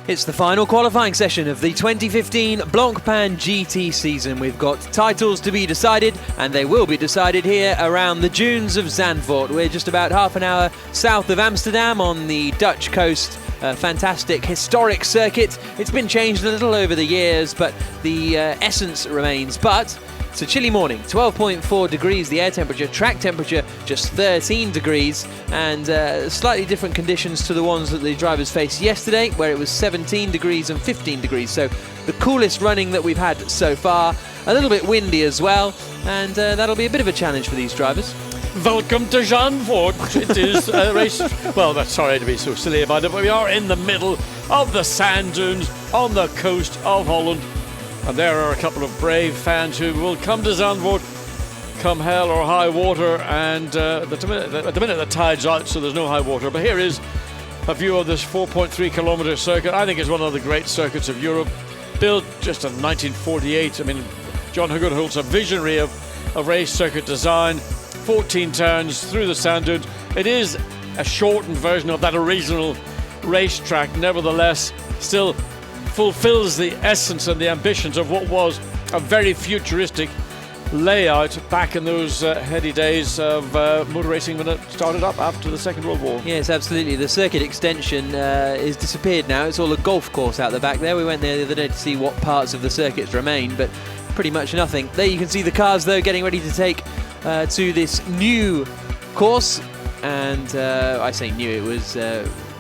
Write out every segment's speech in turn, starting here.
It's the final qualifying session of the 2015 Blancpain GT season. We've got titles to be decided, and they will be decided here around the dunes of Zandvoort. We're just about half an hour south of Amsterdam on the Dutch coast. A fantastic historic circuit. It's been changed a little over the years, but the essence remains. But it's a chilly morning, 12.4 degrees the air temperature, track temperature just 13 degrees, and slightly different conditions to the ones that the drivers faced yesterday, where it was 17 degrees and 15 degrees. So the coolest running that we've had so far, a little bit windy as well, and that'll be a bit of a challenge for these drivers. Welcome to Zandvoort. It is a race. Well, that's sorry to be so silly about it, but we are in the middle of the sand dunes on the coast of Holland. And there are a couple of brave fans who will come to Zandvoort, come hell or high water. And at the minute the tide's out, so there's no high water. But here is a view of this 4.3 kilometre circuit. I think it's one of the great circuits of Europe, built just in 1948. I mean, John Hugenholtz, a visionary of race circuit design, 14 turns through the sand dunes. It is a shortened version of that original racetrack, nevertheless, still fulfills the essence and the ambitions of what was a very futuristic layout back in those heady days of motor racing when it started up after the Second World War. Yes, absolutely. The circuit extension is disappeared now. It's all a golf course out the back there. We went there the other day to see what parts of the circuits remain, but pretty much nothing. There you can see the cars, though, getting ready to take to this new course. And I say new, it was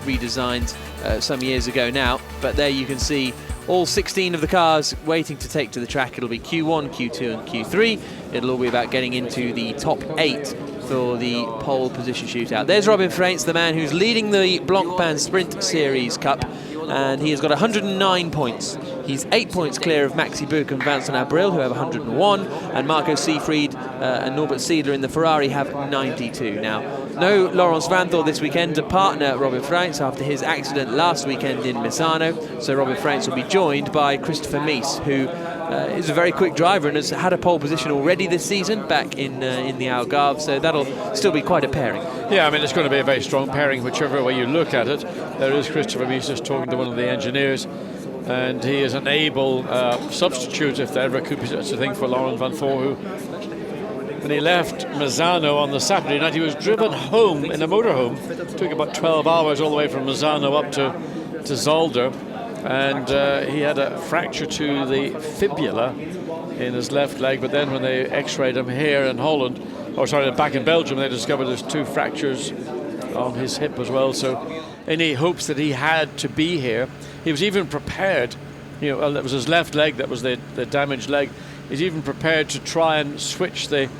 redesigned some years ago now, but there you can see all 16 of the cars waiting to take to the track. It'll be Q1, Q2 and Q3. It'll all be about getting into the top 8 for the pole position shootout. There's Robin Freins, the man who's leading the Blancpain Sprint Series Cup, and he has got 109 points. He's 8 points clear of Maxi Buch and Vincent Abril, who have 101, and Marco Seefried and Norbert Siedler in the Ferrari have 92. Now, no Laurens Vanthoor this weekend to partner Robin Freins after his accident last weekend in Misano, so Robin Freins will be joined by Christopher Mies, who is a very quick driver and has had a pole position already this season back in the Algarve, so that'll still be quite a pairing. Yeah, I mean, it's going to be a very strong pairing whichever way you look at it. There is Christopher Mies just talking to one of the engineers, and he is an able substitute, if there ever could be such a thing, for Laurens Vanthoor, who, when he left Misano on the Saturday night, he was driven home in a motorhome. It took about 12 hours all the way from Misano up to Zolder, and he had a fracture to the fibula in his left leg, but then when they x-rayed him here in Holland, or sorry, back in Belgium, they discovered there's 2 fractures on his hip as well, so any hopes that he had to be here, he was even prepared, you know, it was his left leg that was the damaged leg. He's even prepared to try and switch the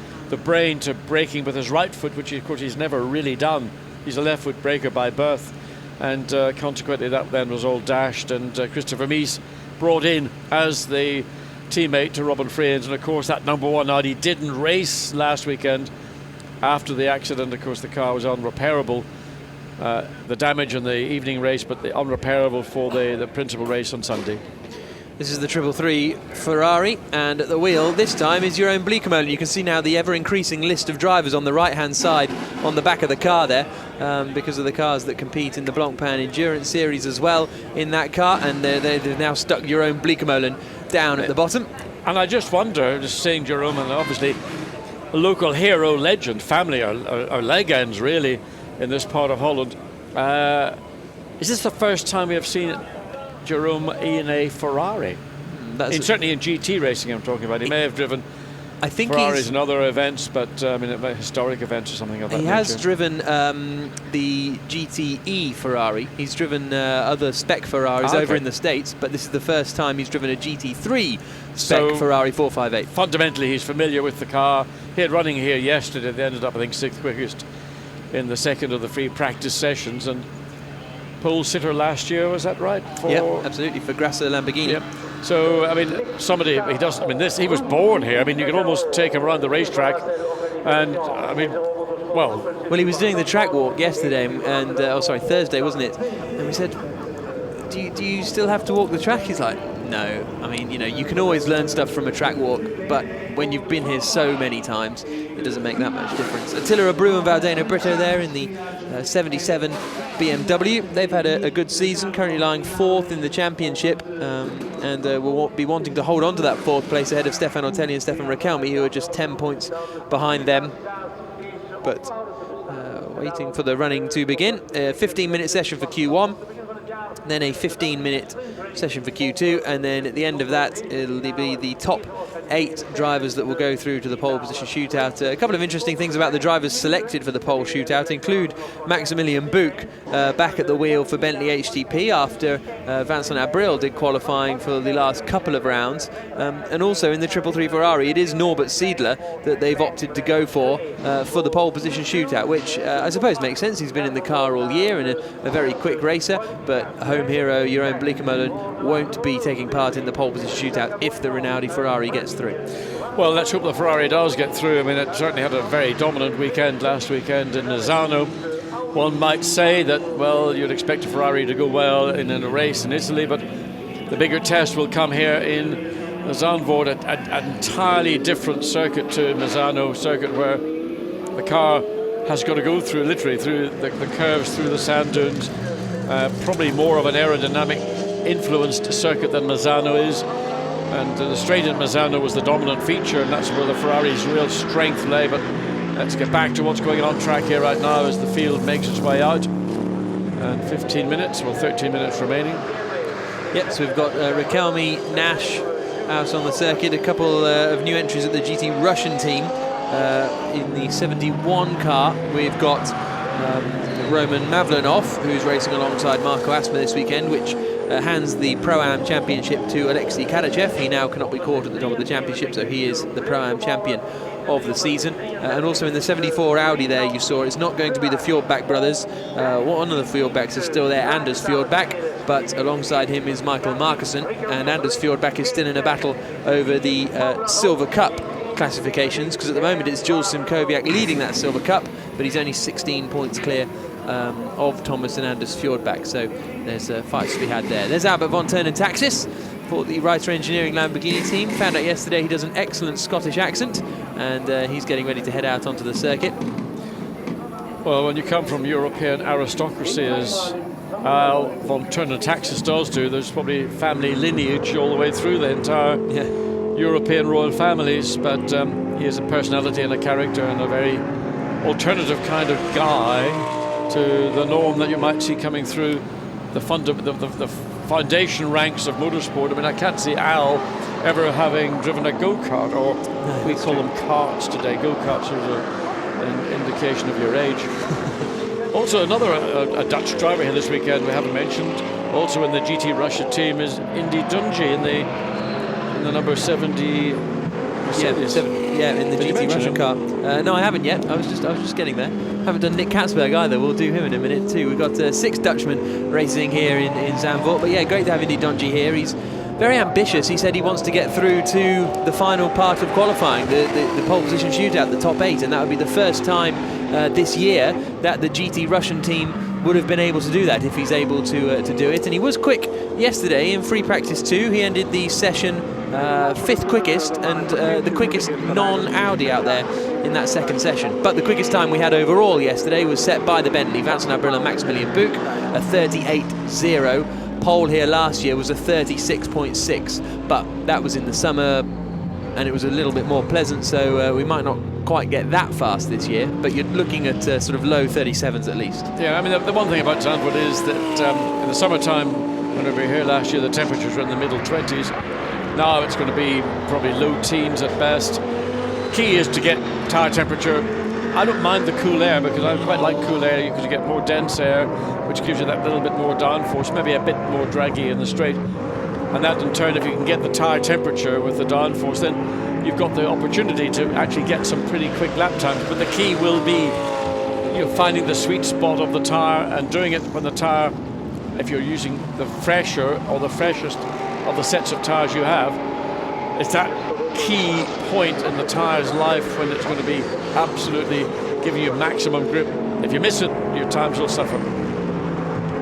brain to braking with his right foot, which of course he's never really done. He's a left foot braker by birth, and consequently that then was all dashed, and Christopher Mies brought in as the teammate to Robin Freins, and of course that number 1 Audi didn't race last weekend after the accident. Of course the car was unrepairable, the damage in the evening race, but the unrepairable for the principal race on Sunday. This is the 333 Ferrari, and at the wheel this time is Jeroen Bleekemolen. You can see now the ever-increasing list of drivers on the right-hand side on the back of the car there, because of the cars that compete in the Blancpain Endurance Series as well in that car, and they've now stuck Jeroen Bleekemolen down at the bottom. And I just wonder, just seeing Jeroen, and obviously a local hero legend, family are legends really in this part of Holland. Is this the first time we have seen Jeroen in a Ferrari? Certainly in GT racing I'm talking about. He may have driven Ferraris in other events, but I mean historic events or something of that nature. He has driven the GTE Ferrari. He's driven other spec Ferraris over in the States, but this is the first time he's driven a GT3 spec Ferrari 458. Fundamentally he's familiar with the car. He had running here yesterday. They ended up I think 6th quickest in the second of the free practice sessions, and pole sitter last year, was that right? Yeah, absolutely, for Grasser Lamborghini. Yep. So, I mean, he was born here. I mean, you could almost take him around the racetrack, and, I mean, well, he was doing the track walk yesterday, and, Thursday, wasn't it? And we said, do you still have to walk the track? He's like, no. I mean, you know, you can always learn stuff from a track walk, but when you've been here so many times, it doesn't make that much difference. Attila Abreu and Valdeno Brito there in the 77 BMW. They've had a good season, currently lying 4th in the championship, and will be wanting to hold on to that 4th place ahead of Stefan Ortelli and Stefan Rakelmi, who are just 10 points behind them. But waiting for the running to begin. A 15-minute session for Q1, then a 15-minute session for Q2, and then at the end of that, it'll be the top 8 drivers that will go through to the pole position shootout. A couple of interesting things about the drivers selected for the pole shootout include Maximilian Buch back at the wheel for Bentley HTP after Vincent Abril did qualifying for the last couple of rounds, and also in the 333 Ferrari it is Norbert Siedler that they've opted to go for the pole position shootout, which I suppose makes sense. He's been in the car all year and a very quick racer, but home hero Jeroen Bleekemolen won't be taking part in the pole position shootout if the Rinaldi Ferrari gets through. Well, let's hope the Ferrari does get through. I mean, it certainly had a very dominant weekend last weekend in Misano. One might say that, well, you'd expect a Ferrari to go well in a race in Italy, but the bigger test will come here in Zandvoort, an entirely different circuit to Misano circuit, where the car has got to go through, literally, through the curves, through the sand dunes. Probably more of an aerodynamic influenced circuit than Misano is, and the straight in Misano was the dominant feature, and that's where the Ferrari's real strength lay. But let's get back to what's going on track here right now as the field makes its way out, and 15 minutes, well, 13 minutes remaining. Yep, so we've got Rakelmi, Nash out on the circuit, a couple of new entries at the GT Russian team. In the 71 car we've got Roman Mavlenov, who's racing alongside Marco Asma this weekend, which hands the Pro-Am Championship to Alexei Kadachev. He now cannot be caught at the top of the championship, so he is the Pro-Am champion of the season. And also in the 74 Audi there, you saw it's not going to be the Fjordbach brothers. One of the Fjordbachs is still there, Anders Fjordbach, but alongside him is Michael Markussen, and Anders Fjordbach is still in a battle over the Silver Cup classifications, because at the moment it's Jules Simkowiak leading that Silver Cup, but he's only 16 points clear of Thomas and Anders Fjordbach, so there's fights to be had there. There's Albert von Taxis for the Writer Engineering Lamborghini team. Found out yesterday he does an excellent Scottish accent, and he's getting ready to head out onto the circuit. Well, when you come from European aristocracy, as Al von Taxis does do, there's probably family lineage all the way through the entire European royal families, but he is a personality and a character and a very alternative kind of guy to the norm that you might see coming through the foundation ranks of motorsport. I mean, I can't see Al ever having driven a go-kart, or we call them karts today. Go-karts are an indication of your age. Also, another a Dutch driver here this weekend we haven't mentioned, also in the GT Russia team, is Indy Dungey in the number 70 Mercedes. In the GT Russian car. No, I haven't yet. I was just getting there. Haven't done Nick Katzberg either. We'll do him in a minute too. We've got 6 Dutchmen racing here in Zandvoort. But yeah, great to have Indy Dungey here. He's very ambitious. He said he wants to get through to the final part of qualifying, the pole position shootout, the top 8, and that would be the first time this year that the GT Russian team would have been able to do that if he's able to do it. And he was quick yesterday in free practice 2. He ended the session 5th quickest, and the quickest non-Audi out there in that second session. But the quickest time we had overall yesterday was set by the Bentley, Vincent Abril and Maximilian Buch, a 38.0. Pole here last year was a 36.6, but that was in the summer and it was a little bit more pleasant, so we might not quite get that fast this year, but you're looking at sort of low 37s at least. Yeah, I mean, the one thing about Zandvoort is that in the summertime, when we were here last year, the temperatures were in the middle 20s. Now it's going to be probably low teens at best. Key is to get tyre temperature. I don't mind the cool air, because I quite like cool air because you get more dense air, which gives you that little bit more downforce, maybe a bit more draggy in the straight. And that in turn, if you can get the tyre temperature with the downforce, then you've got the opportunity to actually get some pretty quick lap times. But the key will be finding the sweet spot of the tyre and doing it when the tyre, if you're using the fresher or the freshest of the sets of tyres you have, it's that key point in the tyre's life when it's going to be absolutely giving you maximum grip. If you miss it, your times will suffer.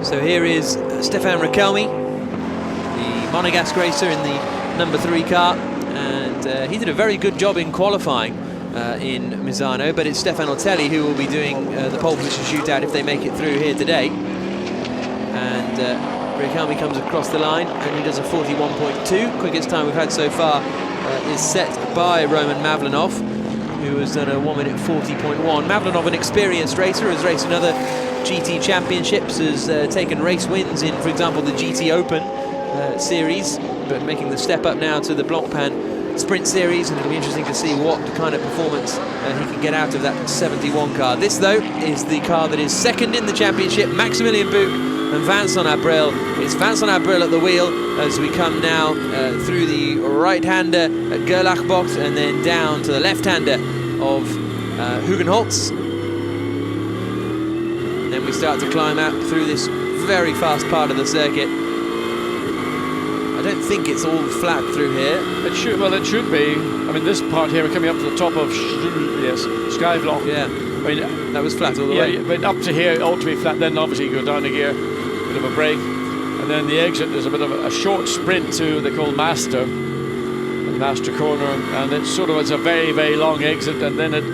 So here is Stefan Riquelme, the Monegasque racer in the number 3 car, and he did a very good job in qualifying in Misano, but it's Stefan Otelli who will be doing the pole position shootout if they make it through here today. And Riquelme comes across the line and he does a 41.2. Quickest time we've had so far is set by Roman Mavlanov, who has done a 1 minute 40.1. Mavlanov, an experienced racer, has raced in other GT championships, has taken race wins in, for example, the GT Open series, but making the step up now to the Blancpain Sprint Series, and it'll be interesting to see what kind of performance he can get out of that 71 car. This, though, is the car that is second in the championship, Maximilian Buch and Vincent Abril. It's Vincent Abril at the wheel as we come now through the right-hander at Gerlach-Bocht and then down to the left-hander of Hugenholtz. Then we start to climb out through this very fast part of the circuit. I don't think it's all flat through here. It should, well, it should be. I mean, this part here, we're coming up to the top of Skyvlog. Yeah, I mean, that was flat all the way. Yeah, but up to here, it ought to be flat. Then obviously you go down a gear, bit of a break, and then the exit. There's a bit of a short sprint to they call Master Corner, and it's sort of it's a very, very long exit, and then it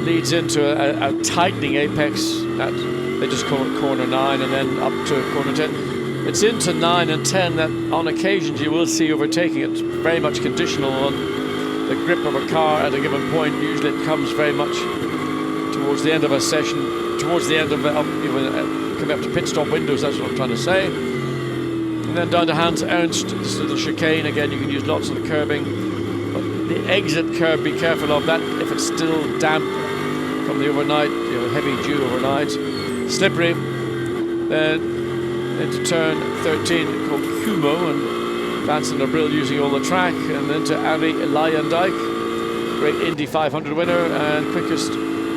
leads into a tightening apex at they just call it corner 9, and then up to corner 10. It's into 9 and 10 that on occasions you will see overtaking. It's very much conditional on the grip of a car at a given point. Usually it comes very much towards the end of a session, towards the end of coming up to pit stop windows, that's what I'm trying to say. And then down to Hans Ernst, this little chicane, again you can use lots of the curbing. But the exit curb, be careful of that if it's still damp from the overnight, heavy dew overnight. Slippery. Then into turn 13 called Kumo, and Vincent Abril using all the track, and then to Ali Leyendijk, great Indy 500 winner and quickest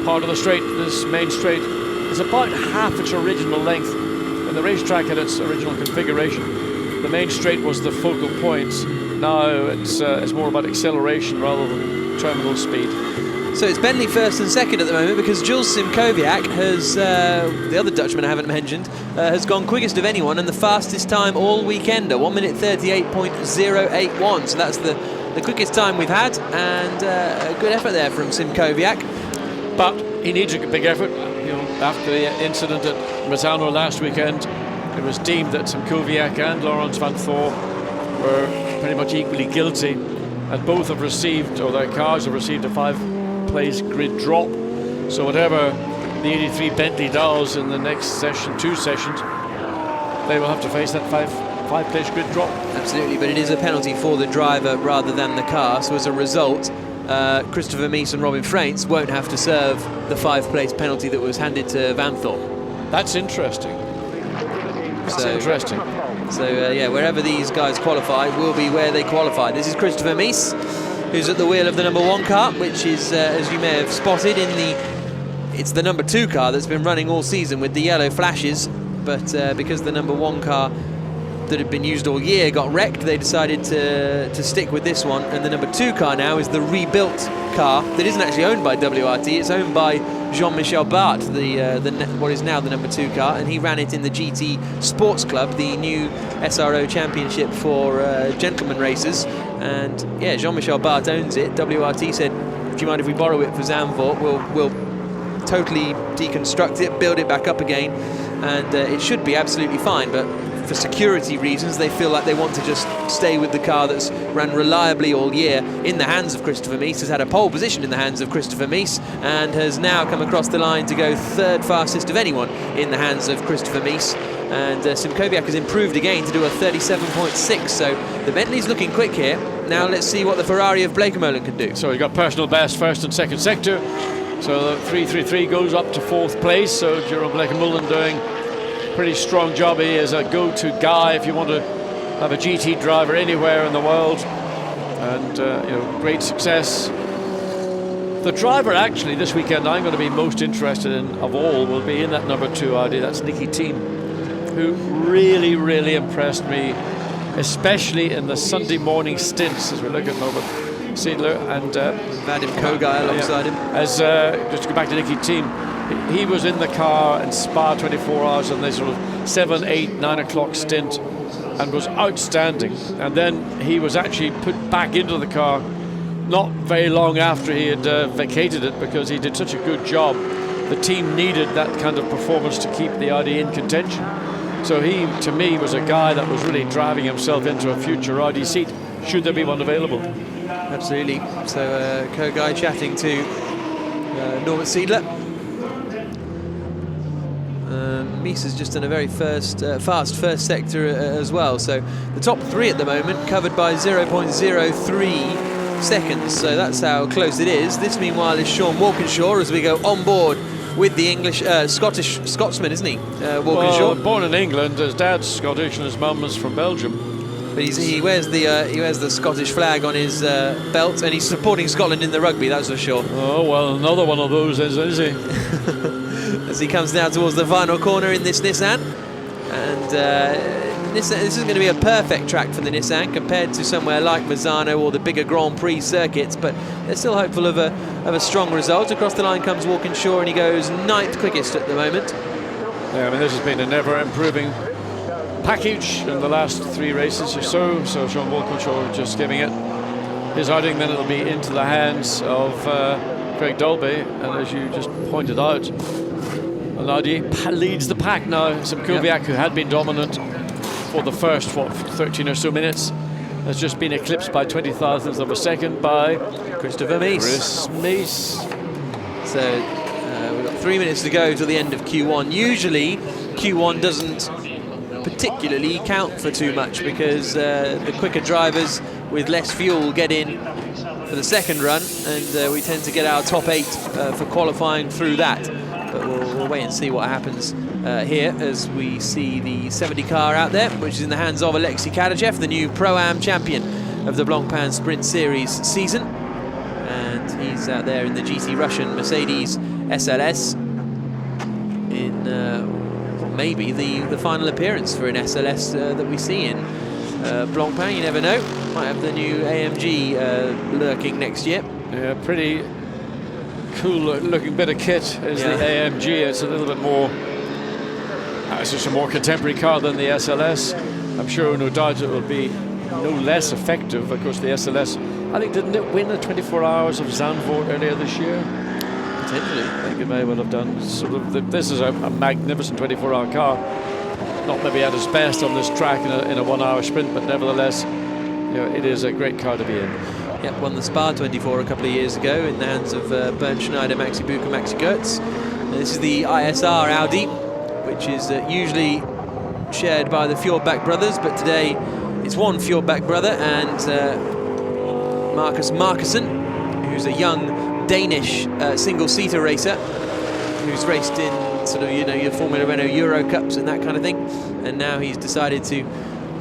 part of the straight. This main straight is about half its original length. And the racetrack had its original configuration. The main straight was the focal point. Now it's more about acceleration rather than terminal speed. So it's Bentley first and second at the moment, because Jules Simkowiak has, the other Dutchman I haven't mentioned, has gone quickest of anyone and the fastest time all weekend, 1 minute 38.081. So that's the quickest time we've had, and a good effort there from Simkowiak. But he needs a big effort. After the incident at Misano last weekend, it was deemed that Simkowiak and Laurens van Thor were pretty much equally guilty, and both have received, or their cars have received, a 5-place grid drop. So whatever the 83 Bentley does in the next session, 2 sessions, they will have to face that 5-place grid drop. Absolutely, but it is a penalty for the driver rather than the car. So as a result, Christopher Mies and Robin Freins won't have to serve the 5-place penalty that was handed to Van Thorp. That's interesting. That's interesting. So yeah, wherever these guys qualify will be where they qualify. This is Christopher Mies, who's at the wheel of the number 1 car, which is, as you may have spotted, it's the number 2 car that's been running all season with the yellow flashes, but because the number 1 car that had been used all year got wrecked, they decided to stick with this one, and the number 2 car now is the rebuilt car that isn't actually owned by WRT. It's owned by Jean-Michel Barth, what is now the number 2 car, and he ran it in the GT Sports Club, the new SRO championship for gentleman racers. And yeah, Jean-Michel Barth owns it. WRT said, do you mind if we borrow it for Zandvoort? We'll totally deconstruct it, build it back up again, and it should be absolutely fine. But for security reasons, they feel like they want to just stay with the car that's ran reliably all year in the hands of Christopher Mies, has had a pole position in the hands of Christopher Mies, and has now come across the line to go 3rd fastest of anyone in the hands of Christopher Mies. And Simkowiak has improved again to do a 37.6, so the Bentley's looking quick here. Now let's see what the Ferrari of Bleekemolen can do. So we've got personal best 1st and 2nd sector. So the 333 goes up to 4th place, so Jerome Bleekemolen doing a pretty strong job. He is a go-to guy if you want to have a GT driver anywhere in the world, and great success. The driver actually this weekend I'm going to be most interested in of all will be in that number 2 Audi. That's Nicky Thiem, who really, really impressed me, especially in the Sunday morning stints as we look at Norbert Siedler and Vadim Kogai alongside him. As just to go back to Nicky Thiem, he was in the car in Spa 24 hours, and they sort of 7, 8, 9 o'clock stint and was outstanding. And then he was actually put back into the car not very long after he had vacated it, because he did such a good job. The team needed that kind of performance to keep the Audi in contention. So he, to me, was a guy that was really driving himself into a future Audi seat, should there be one available. Absolutely. So Kogai chatting to Norbert Siedler. Misa's just done a very fast first sector as well. So the top 3 at the moment covered by 0.03 seconds. So that's how close it is. This, meanwhile, is Sean Walkinshaw as we go on board with the English, Scotsman, isn't he? Walkinshaw. Well, born in England, his dad's Scottish and his mum is from Belgium. But he wears the Scottish flag on his belt, and he's supporting Scotland in the rugby, that's for sure. Oh, well, another one of those is he? As he comes down towards the final corner in this Nissan. And this is going to be a perfect track for the Nissan compared to somewhere like Misano or the bigger Grand Prix circuits, but they're still hopeful of a strong result. Across the line comes Walkinshaw, and he goes 9th quickest at the moment. Yeah, I mean, this has been an ever-improving package in the last 3 races or so. So Sean Walkinshaw just giving it his outing, then it'll be into the hands of Craig Dolby, and as you just pointed out, Audi leads the pack now. Kubiak, who had been dominant for the first 13 or so minutes, has just been eclipsed by 20,000ths of a second by Christopher Mies. Chris Mies. So we've got 3 minutes to go till the end of Q1. Usually Q1 doesn't particularly count for too much, because the quicker drivers with less fuel get in for the second run, and we tend to get our top 8 for qualifying through that. But we'll wait and see what happens here as we see the 70 car out there, which is in the hands of Alexei Kadachev, the new Pro-Am champion of the Blancpain Sprint Series season. And he's out there in the GT Russian Mercedes SLS in maybe the final appearance for an SLS that we see in Blancpain. You never know. Might have the new AMG lurking next year. Yeah, pretty cool looking bit of kit is the AMG. It's a little bit more, it's just a more contemporary car than the SLS. I'm sure, no doubt, it will be no less effective. Of course, the SLS, I think, didn't it win the 24 hours of Zandvoort earlier this year? Potentially. I think it may well have done. Sort of this is a magnificent 24-hour car. Not maybe at its best on this track in a 1 hour sprint, but nevertheless, you know, it is a great car to be in. Yep, won the Spa 24 a couple of years ago in the hands of Bernd Schneider, Maxi Buch and Maxi Goetz. This is the ISR Audi, which is usually shared by the Fjordbach brothers, but today it's one Fjordbach brother and Marcus Markussen, who's a young Danish single-seater racer who's raced in sort of, you know, your Formula Renault Euro Cups and that kind of thing, and now he's decided to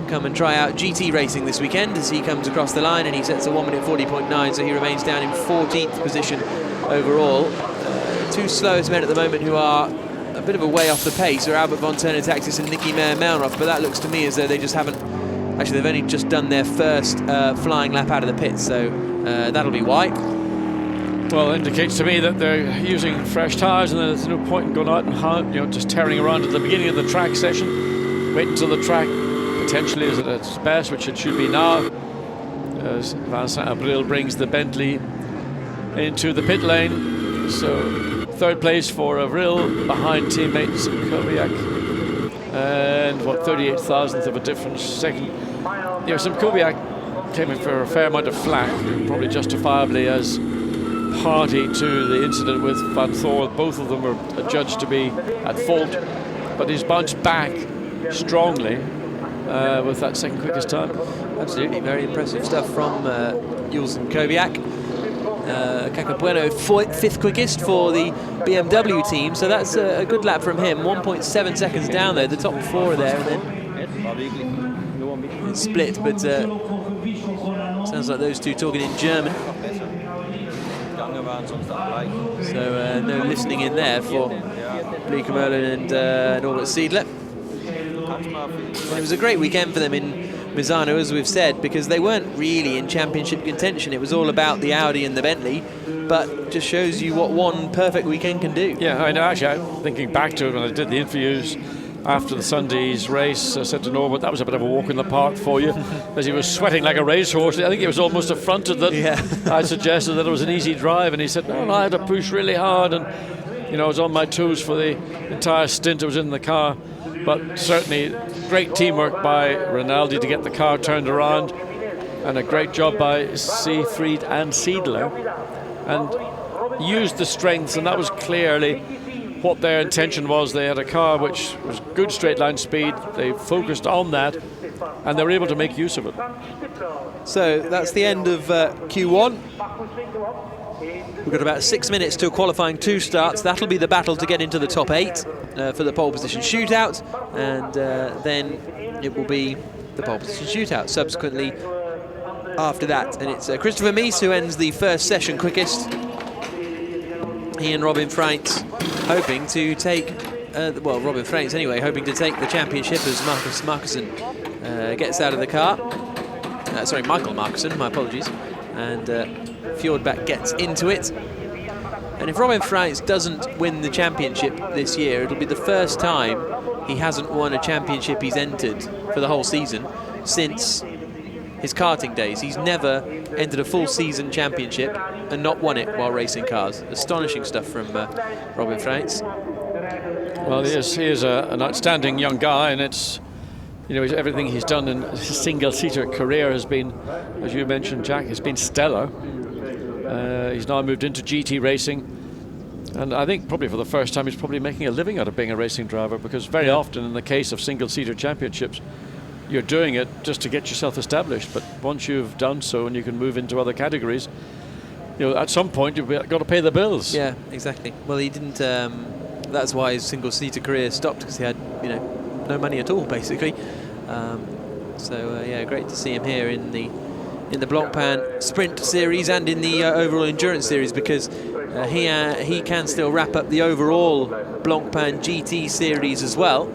come and try out GT racing this weekend as he comes across the line, and he sets a 1:40.9, so he remains down in 14th position overall. 2 slowest men at the moment who are a bit of a way off the pace are Albert von Turner Taxis and Nicky Meyer-Melnroth, but that looks to me as though they just haven't, actually they've only just done their first flying lap out of the pits, so that'll be why. Well, it indicates to me that they're using fresh tyres, and there's no point in going out and just tearing around at the beginning of the track session. Wait until the track potentially is at its best, which it should be now, as Vincent Abril brings the Bentley into the pit lane. So 3rd place for Avril, behind teammates Kubiak, and 38,000th of a difference. Second, some Kubiak came in for a fair amount of flack, probably justifiably, as party to the incident with Van Thor. Both of them were judged to be at fault, but he's bounced back strongly with that second quickest time. Absolutely, very impressive stuff from Jules and Kubiak. Cacabueno 5th quickest for the BMW team, so that's a good lap from him. 1.7 seconds down though, the top 4 are there, and then it's split, but sounds like those two talking in German. So no listening in there for Bleekemolen and Norbert Siedler. And it was a great weekend for them in Misano, as we've said, because they weren't really in championship contention. It was all about the Audi and the Bentley, but just shows you what one perfect weekend can do. Yeah, I know. Actually, I'm thinking back to it when I did the interviews after the Sunday's race, I said to Norbert, that was a bit of a walk in the park for you, as he was sweating like a racehorse. I think he was almost affronted that I suggested that it was an easy drive, and he said, no, I had to push really hard, and I was on my toes for the entire stint I was in the car. But certainly great teamwork by Rinaldi to get the car turned around, and a great job by Siegfried and Seidler, and used the strengths, and that was clearly what their intention was. They had a car which was good straight line speed, they focused on that, and they were able to make use of it. So that's the end of Q1. We've got about 6 minutes to qualifying 2 starts. That'll be the battle to get into the top 8 for the pole position shootout, and then it will be the pole position shootout subsequently after that. And it's Christopher Mies who ends the first session quickest. He and Robin Freitz hoping to take, well, Robin Freitz anyway, hoping to take the championship as Marcus Markussen gets out of the car. Sorry, Michael Markussen, my apologies. And Fjordback gets into it. And if Robin Freitz doesn't win the championship this year, it'll be the first time he hasn't won a championship he's entered for the whole season since his karting days. He's never entered a full season championship and not won it while racing cars. Astonishing stuff from Robin Freitz. Well, he is an outstanding young guy, and it's, everything he's done in his single-seater career has been, as you mentioned, Jack, has been stellar. He's now moved into GT racing, and I think probably for the first time he's probably making a living out of being a racing driver, because very often in the case of single-seater championships, you're doing it just to get yourself established. But once you've done so and you can move into other categories, at some point you've got to pay the bills. Yeah, exactly. Well, he didn't. That's why his single-seater career stopped, because he had, no money at all, basically. Yeah, great to see him here in the Blancpain Sprint Series and in the overall Endurance Series, because he can still wrap up the overall Blancpain GT Series as well.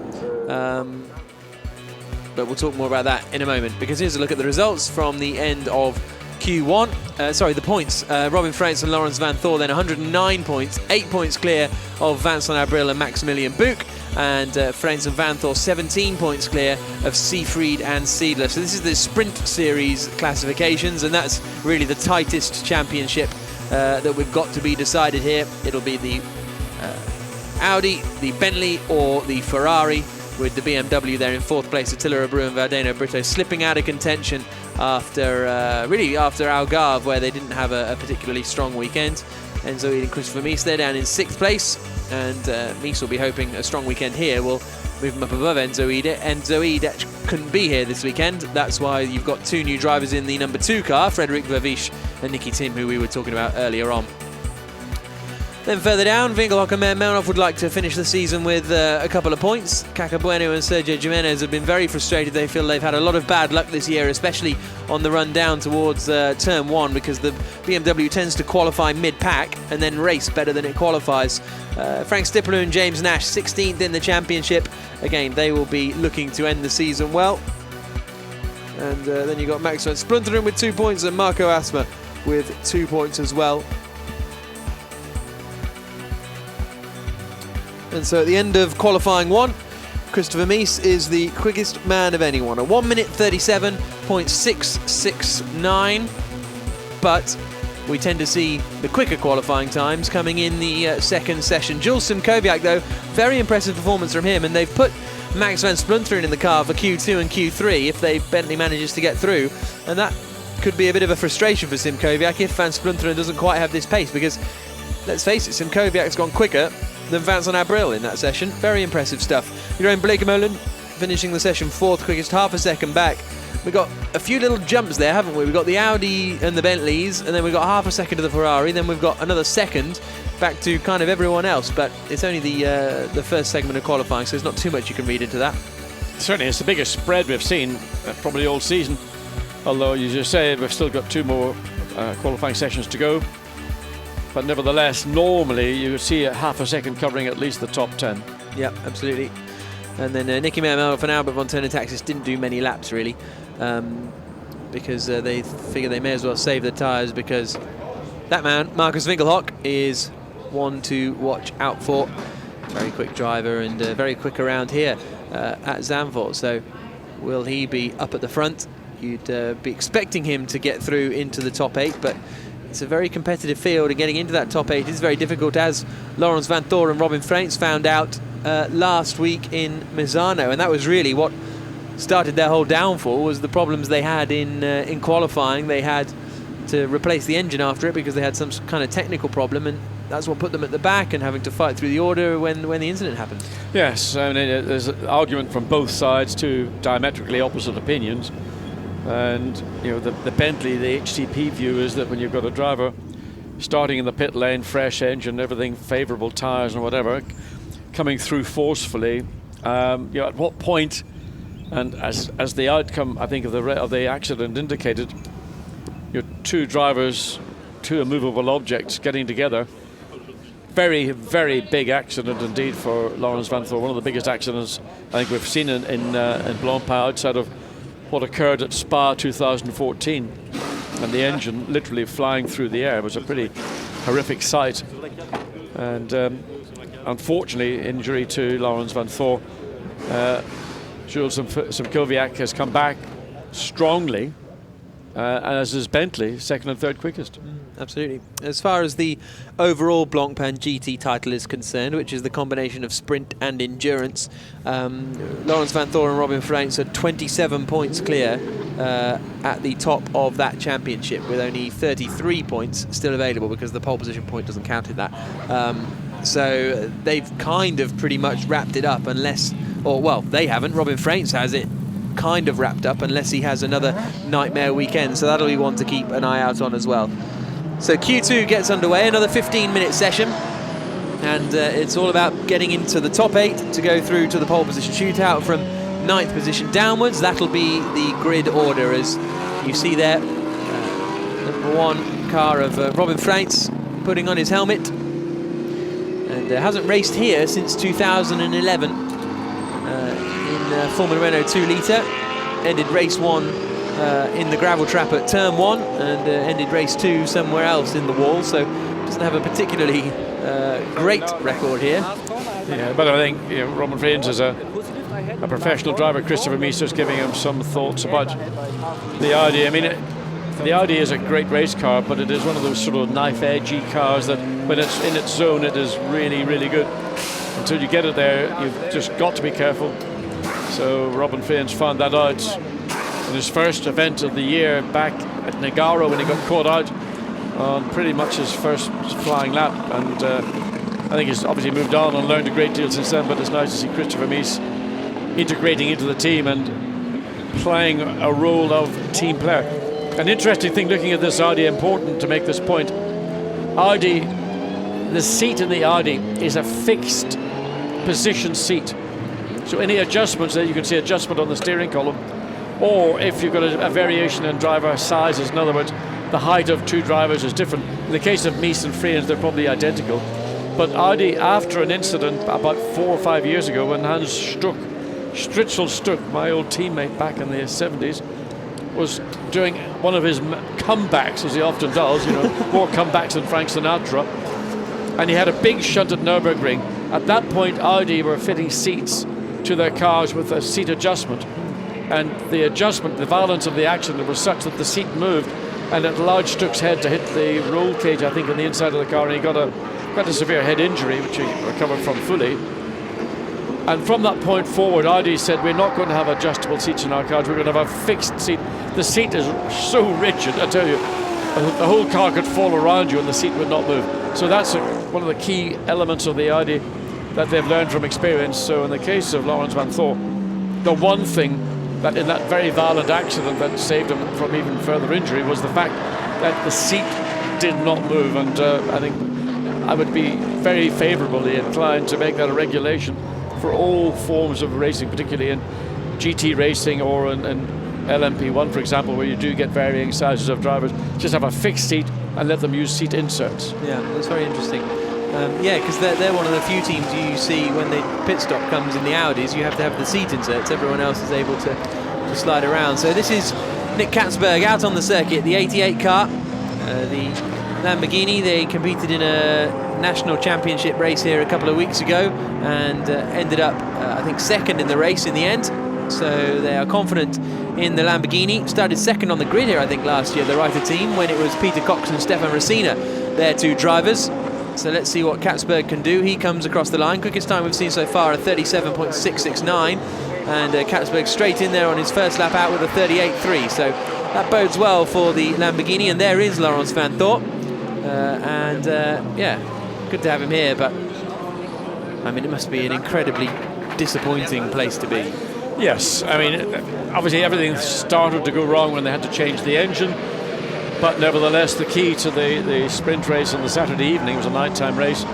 But we'll talk more about that in a moment, because here's a look at the results from the end of Q1. The points. Robin Freitz and Laurens van Thor then 109 points, 8 points clear of Vincent Abril and Maximilian Buch, and Freitz and van Thor 17 points clear of Siegfried and Seidler. So this is the Sprint Series classifications, and that's really the tightest championship that we've got to be decided here. It'll be the Audi, the Bentley, or the Ferrari, with the BMW there in 4th place. Attila Abreu and Valdeno Brito slipping out of contention after Algarve, where they didn't have a particularly strong weekend. Enzo Ede and Christopher Mies, they're down in 6th place, and Mies will be hoping a strong weekend here will move him up above Enzo Ede. Enzo Ede couldn't be here this weekend. That's why you've got 2 new drivers in the number 2 car, Frederic Vervisch and Nicky Tim, who we were talking about earlier on. Then further down, Winkelhock and Melnoff would like to finish the season with a couple of points. Cacabueno and Sergio Jimenez have been very frustrated. They feel they've had a lot of bad luck this year, especially on the run down towards turn 1, because the BMW tends to qualify mid-pack and then race better than it qualifies. Frank Stipler and James Nash 16th in the championship. Again, they will be looking to end the season well. And then you've got Max van Splunteren with 2 points and Marco Asma with 2 points as well. And so at the end of qualifying 1, Christopher Mies is the quickest man of anyone, a 1 minute 37.669. But we tend to see the quicker qualifying times coming in the second session. Jules Simkowiak, though, very impressive performance from him, and they've put Max van Splunteren in the car for Q2 and Q3 if Bentley manages to get through, and that could be a bit of a frustration for Simkowiak if van Splunteren doesn't quite have this pace, because let's face it, Simkowiak's gone quicker than Vincent Abril in that session. Very impressive stuff. Jeroen Blekemolen finishing the session 4th quickest, half a second back. We've got a few little jumps there, haven't we? We've got the Audi and the Bentleys, and then we've got half a second to the Ferrari, then we've got another second back to kind of everyone else, but it's only the first segment of qualifying, so there's not too much you can read into that. Certainly it's the biggest spread we've seen probably all season, although, as you say, we've still got 2 more qualifying sessions to go. But nevertheless, normally you would see a half a second covering at least the top 10. Yeah, absolutely. And then Nicky Melnoff and Albert von Taxis didn't do many laps, really, because they figure they may as well save the tyres, because that man, Marcus Winkelhock, is one to watch out for. Very quick driver and very quick around here. at Zandvoort. So will he be up at the front? You'd be expecting him to get through into the top 8, but it's a very competitive field, and getting into that top 8 is very difficult, as Laurens Vanthoor and Robin Freins found out last week in Misano. And that was really what started their whole downfall, was the problems they had in qualifying. They had to replace the engine after it because they had some kind of technical problem, and that's what put them at the back and having to fight through the order when the incident happened. Yes, I mean, there's an argument from both sides, two diametrically opposite opinions. And the Bentley, the HTP view is that when you've got a driver starting in the pit lane, fresh engine, everything, favourable tyres and whatever, coming through forcefully, at what point, and as the outcome, I think, of the accident indicated, two drivers, two immovable objects getting together. Very, very big accident indeed for Laurens Vanthoor. One of the biggest accidents I think we've seen in Blancpain, outside of what occurred at Spa 2014, and the engine literally flying through the air. It was a pretty horrific sight, and unfortunately injury to Laurens Vanthoor. Jules Simkowiak has come back strongly, as is Bentley, second and third quickest. Absolutely. As far as the overall Blancpain GT title is concerned, which is the combination of sprint and endurance, Laurens Vanthoor and Robin Freins are 27 points clear at the top of that championship, with only 33 points still available because the pole position point doesn't count in that. So they've kind of pretty much wrapped it up, they haven't. Robin Freins has it kind of wrapped up, unless he has another nightmare weekend, so that'll be one to keep an eye out on as well. So Q2 gets underway, another 15-minute session, and it's all about getting into the top 8 to go through to the pole position shootout from 9th position downwards. That'll be the grid order, as you see there. Number 1 car of Robin Freins putting on his helmet, and hasn't raced here since 2011 in Formula Renault 2 litre. Ended race 1 in the gravel trap at turn 1, and ended race 2 somewhere else in the wall, so doesn't have a particularly great record here. Yeah, but I think Robin Freins is a professional driver. Christopher Mies giving him some thoughts about the Audi. I mean, the Audi is a great race car, but it is one of those sort of knife-edgy cars that when it's in its zone, it is really, really good. Until you get it there, you've just got to be careful. So Robin Freins found that out in his first event of the year back at Nagaro, when he got caught out on pretty much his first flying lap, and I think he's obviously moved on and learned a great deal since then. But it's nice to see Christopher Mies integrating into the team and playing a role of team player. An interesting thing looking at this Audi, important to make this point, Audi, the seat in the Audi is a fixed position seat. So any adjustments there, you can see adjustment on the steering column, or if you've got a variation in driver sizes, in other words, the height of two drivers is different. In the case of Mies and Freins, they're probably identical. But Audi, after an incident about 4 or 5 years ago, when Hans Stritzel Stuck, my old teammate back in the 70s, was doing one of his comebacks, as he often does, more comebacks than Frank Sinatra, and he had a big shunt at Nürburgring. At that point, Audi were fitting seats to their cars with a seat adjustment, and the adjustment, the violence of the accident was such that the seat moved, and it allowed Stuck's head to hit the roll cage, I think, on the inside of the car, and he got a severe head injury, which he recovered from fully. And from that point forward, Audi said, we're not going to have adjustable seats in our cars, we're going to have a fixed seat. The seat is so rigid, I tell you, the whole car could fall around you and the seat would not move. So that's one of the key elements of the Audi that they've learned from experience. So in the case of Laurens Vanthoor, the one thing that in that very violent accident that saved him from even further injury was the fact that the seat did not move. And I think I would be very favourably inclined to make that a regulation for all forms of racing, particularly in GT racing or in LMP1, for example, where you do get varying sizes of drivers. Just have a fixed seat and let them use seat inserts. Yeah, that's very interesting. Because they're one of the few teams you see when the pit stop comes in the Audis, you have to have the seat inserts. Everyone else is able to slide around. So this is Nick Katzberg out on the circuit, the 88 car, the Lamborghini. They competed in a national championship race here a couple of weeks ago and ended up, I think, second in the race in the end. So they are confident in the Lamborghini. Started second on the grid here, I think, last year, the Reiter team, when it was Peter Cox and Stefan Racina, their two drivers. So let's see what Katzberg can do. He comes across the line. Quickest time we've seen so far, a 37.669. And Katzberg straight in there on his first lap out with a 38.3. So that bodes well for the Lamborghini. And there is Laurens van Thorp. Yeah, good to have him here. But, I mean, it must be an incredibly disappointing place to be. Yes, I mean, obviously everything started to go wrong when they had to change the engine. But nevertheless, the key to the sprint race on the Saturday evening, it was a nighttime race,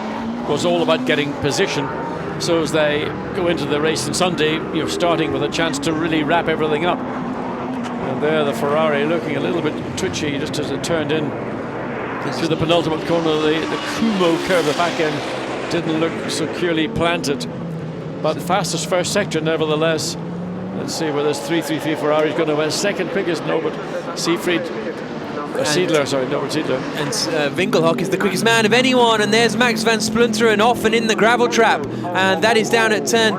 was all about getting position. So as they go into the race on Sunday, you're starting with a chance to really wrap everything up. And there the Ferrari looking a little bit twitchy just as it turned in to the penultimate corner. The Kumo curve, the back end, didn't look securely planted. But the fastest first sector nevertheless. Let's see where this 333 Ferrari is going to win. Second quickest, Norbert Siedler. And Winkelhock is the quickest man of anyone, and there's Max van Splunteren off and in the gravel trap, and that is down at turn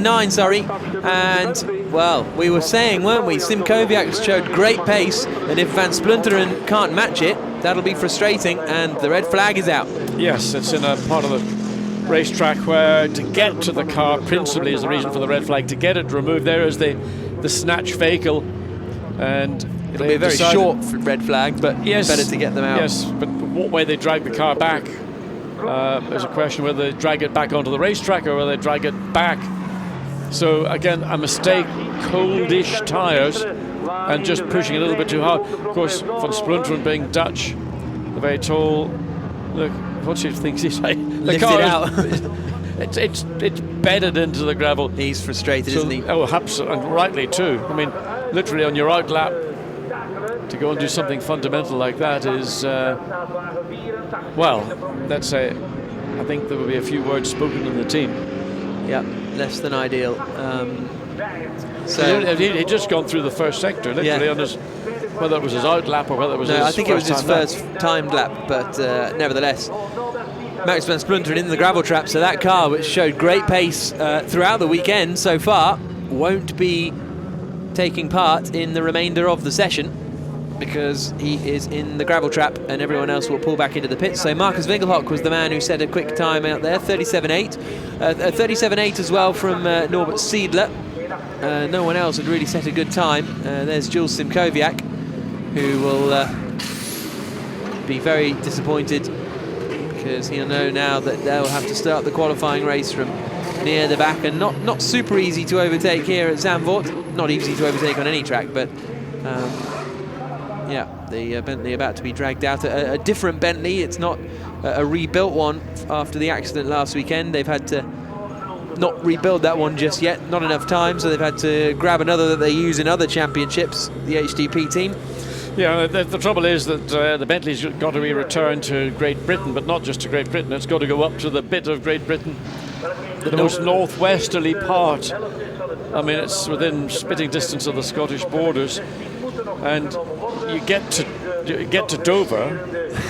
9, sorry. And well, we were saying, weren't we, Simkowiak showed great pace, and if van Splunteren can't match it, that'll be frustrating, and the red flag is out. Yes, it's in a part of the racetrack where to get to the car principally is the reason for the red flag. To get it removed, there is the snatch vehicle, and it'll be a very short red flag, but yes, better to get them out. Yes, but what way they drag the car back is a question whether they drag it back onto the racetrack or whether they drag it back. So again, a mistake, coldish tyres, and just pushing a little bit too hard. Of course, van Splunteren being Dutch, the very tall. Look, what she thinks he's like. The car it out. it's bedded into the gravel. He's frustrated, isn't he? Oh, absolutely, and rightly too. I mean, literally on your out lap, to go and do something fundamental like that is, well, let's say, I think there will be a few words spoken in the team. Yeah, less than ideal. So he'd just gone through the first sector, literally, on his, whether it was his out lap or whether it was his I think it was his first lap. timed lap, but nevertheless, Max van Splunteren in the gravel trap. So that car, which showed great pace throughout the weekend so far, won't be taking part in the remainder of the session, because he is in the gravel trap and everyone else will pull back into the pits. So Marcus Winkelhock was the man who set a quick time out there, 37.8. 37.8 as well from Norbert Siedler. No one else had really set a good time. There's Jules Simkowiak, who will be very disappointed, because he'll know now that they'll have to start the qualifying race from near the back, and not super easy to overtake here at Zandvoort. Not easy to overtake on any track, but yeah, the Bentley about to be dragged out. A different Bentley. It's not a rebuilt one after the accident last weekend. They've had to not rebuild that one just yet, not enough time, so they've had to grab another that they use in other championships, the HTP team. Yeah, the trouble is that the Bentley's got to be returned to Great Britain, but not just to Great Britain, it's got to go up to the bit of Great Britain, the most northwesterly part. I mean, it's within spitting distance of the Scottish borders, and you get to Dover,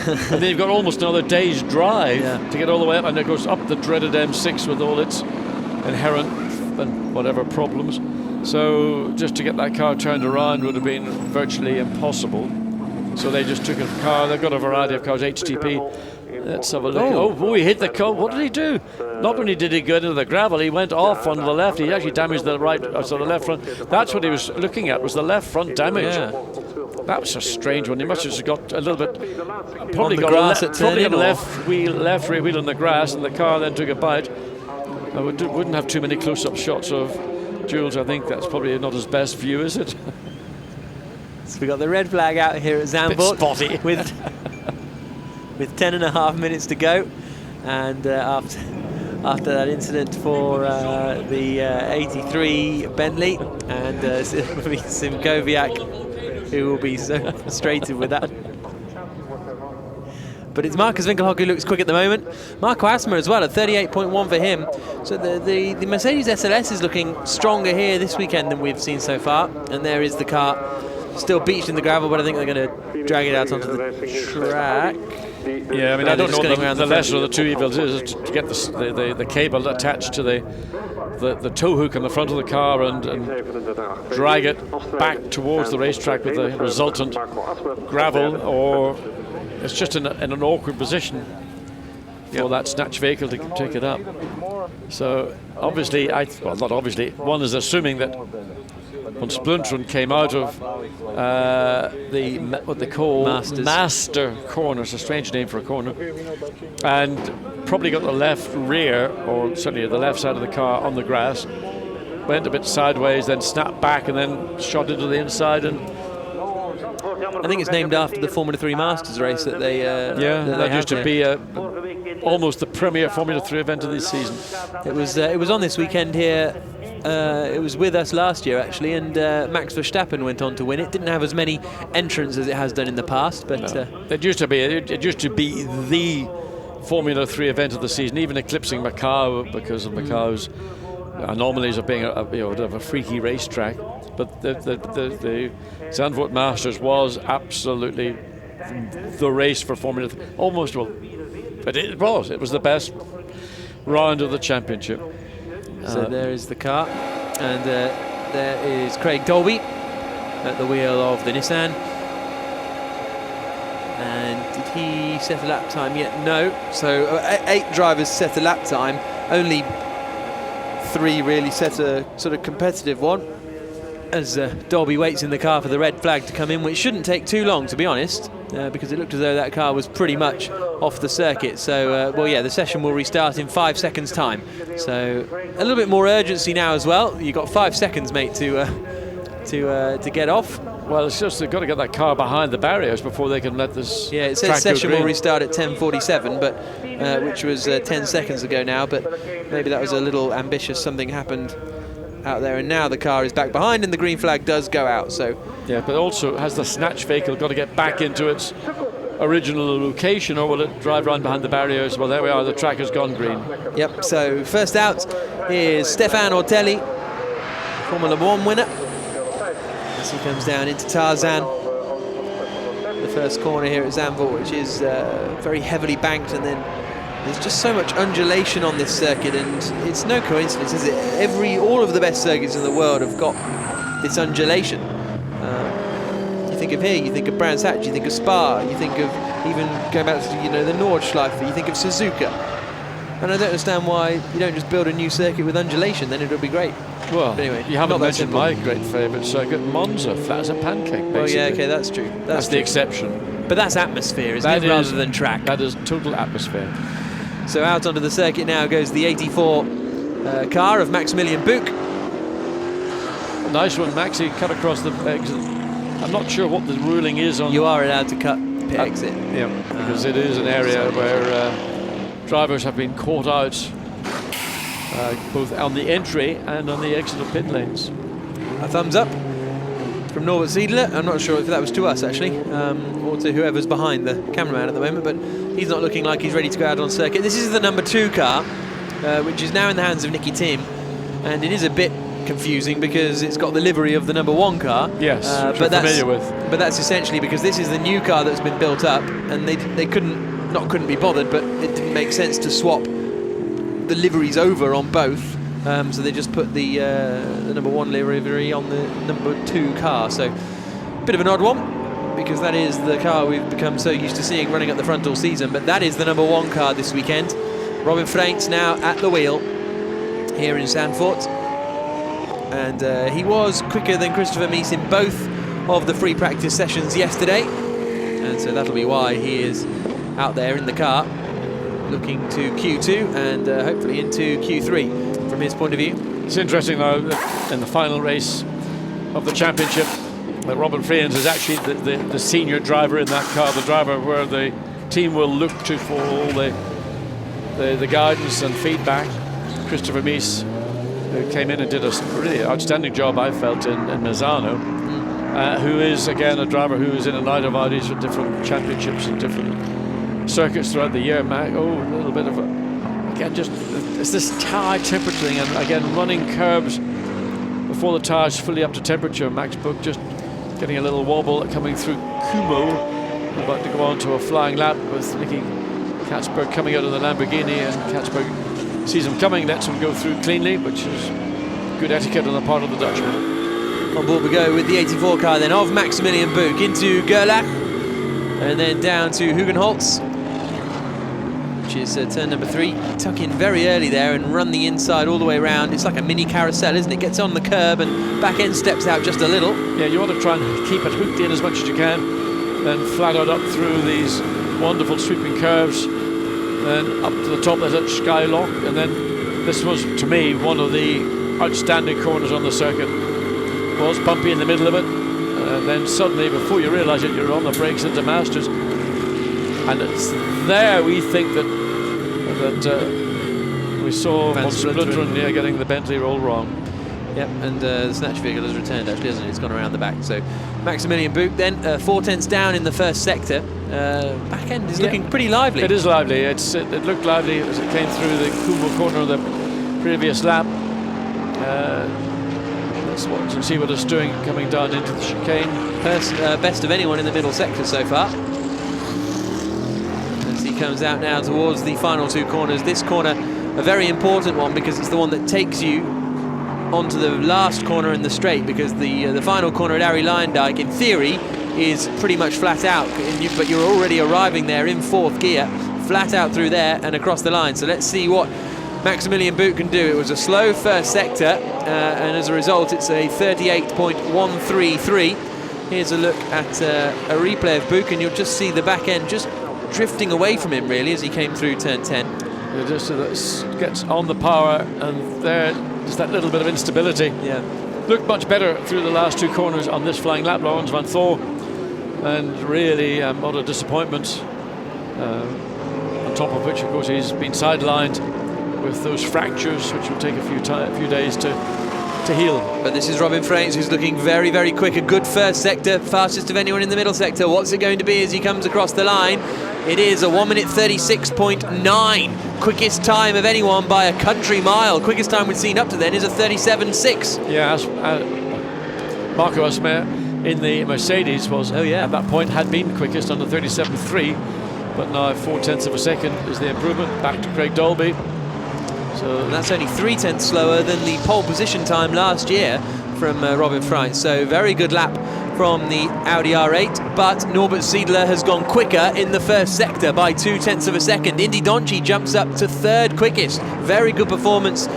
and then you've got almost another day's drive to get all the way up, and it goes up the dreaded M6 with all its inherent and whatever problems. So just to get that car turned around would have been virtually impossible. So they just took a car. They've got a variety of cars, HTP. Let's have a look. Oh, he hit the car. What did he do? Not only did he go into the gravel, he went off onto the left. He actually damaged the right, so the left front. That's what he was looking at, was the left front damage. Yeah. That was a strange one. He must have just got a little bit, probably got a left rear wheel on the grass, and the car then took a bite. I wouldn't have too many close-up shots of Jules. I think that's probably not his best view, is it? So we got the red flag out here at Zandvoort with 10.5 minutes to go, and after that incident for the 83 Bentley, and Simkowiak, who will be so frustrated with that. But it's Marcus Winkelhock who looks quick at the moment. Marco Asmer as well at 38.1 for him. So the Mercedes SLS is looking stronger here this weekend than we've seen so far. And there is the car Still beached in the gravel, but I think they're going to drag it out onto the track. Yeah, I mean, I don't know what the lesser of the two evils is to get the cable attached to the tow hook on the front of the car and drag it back towards the racetrack with the resultant gravel, or it's just in an awkward position for that snatch vehicle to take it up. So obviously, well, not obviously, one is assuming that when Spluntrun came out of what they call Master corner, it's a strange name for a corner, and probably got the left rear, or certainly the left side of the car on the grass, went a bit sideways, then snapped back and then shot into the inside. And I think it's named after the Formula 3 Masters race that they that used to be almost the premier Formula 3 event of this season. It was on this weekend here. It was with us last year actually, and Max Verstappen went on to win it. Didn't have as many entrants as it has done in the past, but it used to be the Formula 3 event of the season, even eclipsing Macau because of Macau's anomalies of being a freaky racetrack. But the Zandvoort Masters was absolutely the race for Formula 3, almost. Well, but it was the best round of the championship. So there is the car, and there is Craig Dolby at the wheel of the Nissan. And did he set a lap time yet? No. So 8 drivers set a lap time. Only 3 really set a sort of competitive one, as Dolby waits in the car for the red flag to come in, which shouldn't take too long, to be honest, because it looked as though that car was pretty much off the circuit. So, the session will restart in 5 seconds' time. So, a little bit more urgency now as well. You've got 5 seconds, mate, to get off. Well, it's just they've got to get that car behind the barriers before they can let this. Yeah, it says session will restart at 10:47, but which was 10 seconds ago now. But maybe that was a little ambitious. Something happened out there, and now the car is back behind, and the green flag does go out. So yeah, but also has the snatch vehicle got to get back into its original location, or will it drive around behind the barriers? Well, there we are. The track has gone green. Yep. So first out is Stefan Ortelli, Formula 1 winner, as he comes down into Tarzan. The first corner here at Zandvoort, which is very heavily banked, and then there's just so much undulation on this circuit, and it's no coincidence, is it? All of the best circuits in the world have got this undulation. You think of here, you think of Brands Hatch, you think of Spa, you think of even going back to the Nordschleife, you think of Suzuka. And I don't understand why you don't just build a new circuit with undulation, then it'll be great. Well, but anyway, you haven't mentioned my great favourite circuit, Monza, flat as a pancake, basically. Well, yeah, okay, that's true. That's the exception. But that's atmosphere, isn't it, rather than track? That is total atmosphere. So out onto the circuit now goes the 84 car of Maximilian Buch. Nice one, Maxi, cut across the exit. I'm not sure what the ruling is on. You are allowed to cut pit exit. Yeah, because it is an area where drivers have been caught out both on the entry and on the exit of pit lanes. A thumbs up from Norbert Siedler. I'm not sure if that was to us actually, or to whoever's behind the cameraman at the moment, but he's not looking like he's ready to go out on circuit. This is the number 2 car, which is now in the hands of Nicky Tim, and it is a bit confusing because it's got the livery of the number 1 car. Yes, which but we're familiar with. But that's essentially because this is the new car that's been built up, and they couldn't be bothered, but it didn't make sense to swap the liveries over on both. So they just put the number 1 livery on the number 2 car. So a bit of an odd one, because that is the car we've become so used to seeing running at the front all season. But that is the number 1 car this weekend. Robin Freins now at the wheel here in Zandvoort. And he was quicker than Christopher Mies in both of the free practice sessions yesterday. And so that'll be why he is out there in the car, looking to Q2 and hopefully into Q3 from his point of view. It's interesting though that in the final race of the championship that Robin Freins is actually the senior driver in that car, the driver where the team will look to for all the guidance and feedback. Christopher Mies, who came in and did a really outstanding job, I felt, in Misano, who is again a driver who is in and out of Audis for different championships and different circuits throughout the year. A little bit of again, just it's this tyre temperature thing, and again running curbs before the tyre's fully up to temperature. Max Buch just getting a little wobble coming through Kumo, about to go on to a flying lap with Nicky Katzberg coming out of the Lamborghini, and Katzberg sees him coming, lets him go through cleanly, which is good etiquette on the part of the Dutchman. On board we go with the 84 car then of Maximilian Buch into Gerlach, and then down to Hugenholtz, which is turn number 3. Tuck in very early there and run the inside all the way around. It's like a mini carousel, isn't it? Gets on the curb and back end steps out just a little. Yeah, you want to try and keep it hooked in as much as you can, then flat out up through these wonderful sweeping curves, then up to the top there's that Skylock, and then this was, to me, one of the outstanding corners on the circuit. Was bumpy in the middle of it, and then suddenly, before you realise it, you're on the brakes into Masters, and it's there we think that we saw Von Splunderen getting the Bentley roll wrong. Yep, and the snatch vehicle has returned, actually, hasn't it? It's gone around the back. So Maximilian Buch then 4 tenths down in the first sector. Back end is looking pretty lively. It is lively. It looked lively as it came through the Kumo corner of the previous lap. Let's watch and see what it's doing coming down into the chicane. Best of anyone in the middle sector so far. As he comes out now towards the final 2 corners. This corner, a very important one, because it's the one that takes you onto the last corner in the straight, because the final corner at Arie Luijendijk, in theory, is pretty much flat out, but you're already arriving there in 4th gear, flat out through there and across the line. So let's see what Maximilian Buch can do. It was a slow first sector, and as a result it's a 38.133. Here's a look at a replay of Buch, and you'll just see the back end just drifting away from him really as he came through turn 10. It just gets on the power, and there's that little bit of instability. Yeah, looked much better through the last 2 corners on this flying lap, Laurens van Thor, and really what a disappointment. On top of which, of course, he's been sidelined with those fractures, which will take a few days to heal. But this is Robin Freins, who's looking very, very quick. A good first sector, fastest of anyone in the middle sector. What's it going to be as he comes across the line? It is a 1:36.9. Quickest time of anyone by a country mile. Quickest time we've seen up to then is a 37.6. Yeah, Marco Asmer in the Mercedes was, at that point, had been quickest on the 37.3, but now 4 tenths of a second is the improvement. Back to Craig Dolby. So that's only 3 tenths slower than the pole position time last year from Robin Freins. So very good lap from the Audi R8, but Norbert Siedler has gone quicker in the first sector by 2 tenths of a second. Indy Donchi jumps up to 3rd quickest. Very good performance.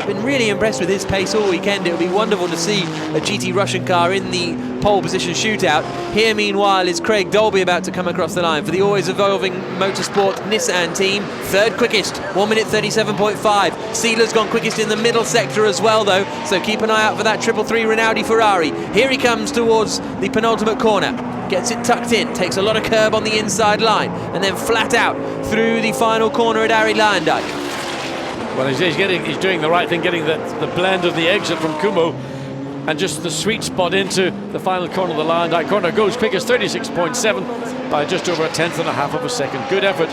Been really impressed with his pace all weekend. It would be wonderful to see a GT Russian car in the pole position shootout. Here, meanwhile, is Craig Dolby about to come across the line for the always evolving motorsport Nissan team. 3rd quickest, 1:37.5. Siedler's gone quickest in the middle sector as well, though, so keep an eye out for that 333 Rinaldi Ferrari. Here he comes towards the penultimate corner. Gets it tucked in, takes a lot of curb on the inside line, and then flat out through the final corner at Arie Luijendijk. Well, he's doing the right thing, getting the blend of the exit from Kumo, and just the sweet spot into the final corner of the Luijendijk corner. Goes quickest, 36.7 by just over 1/10.5 of a second. Good effort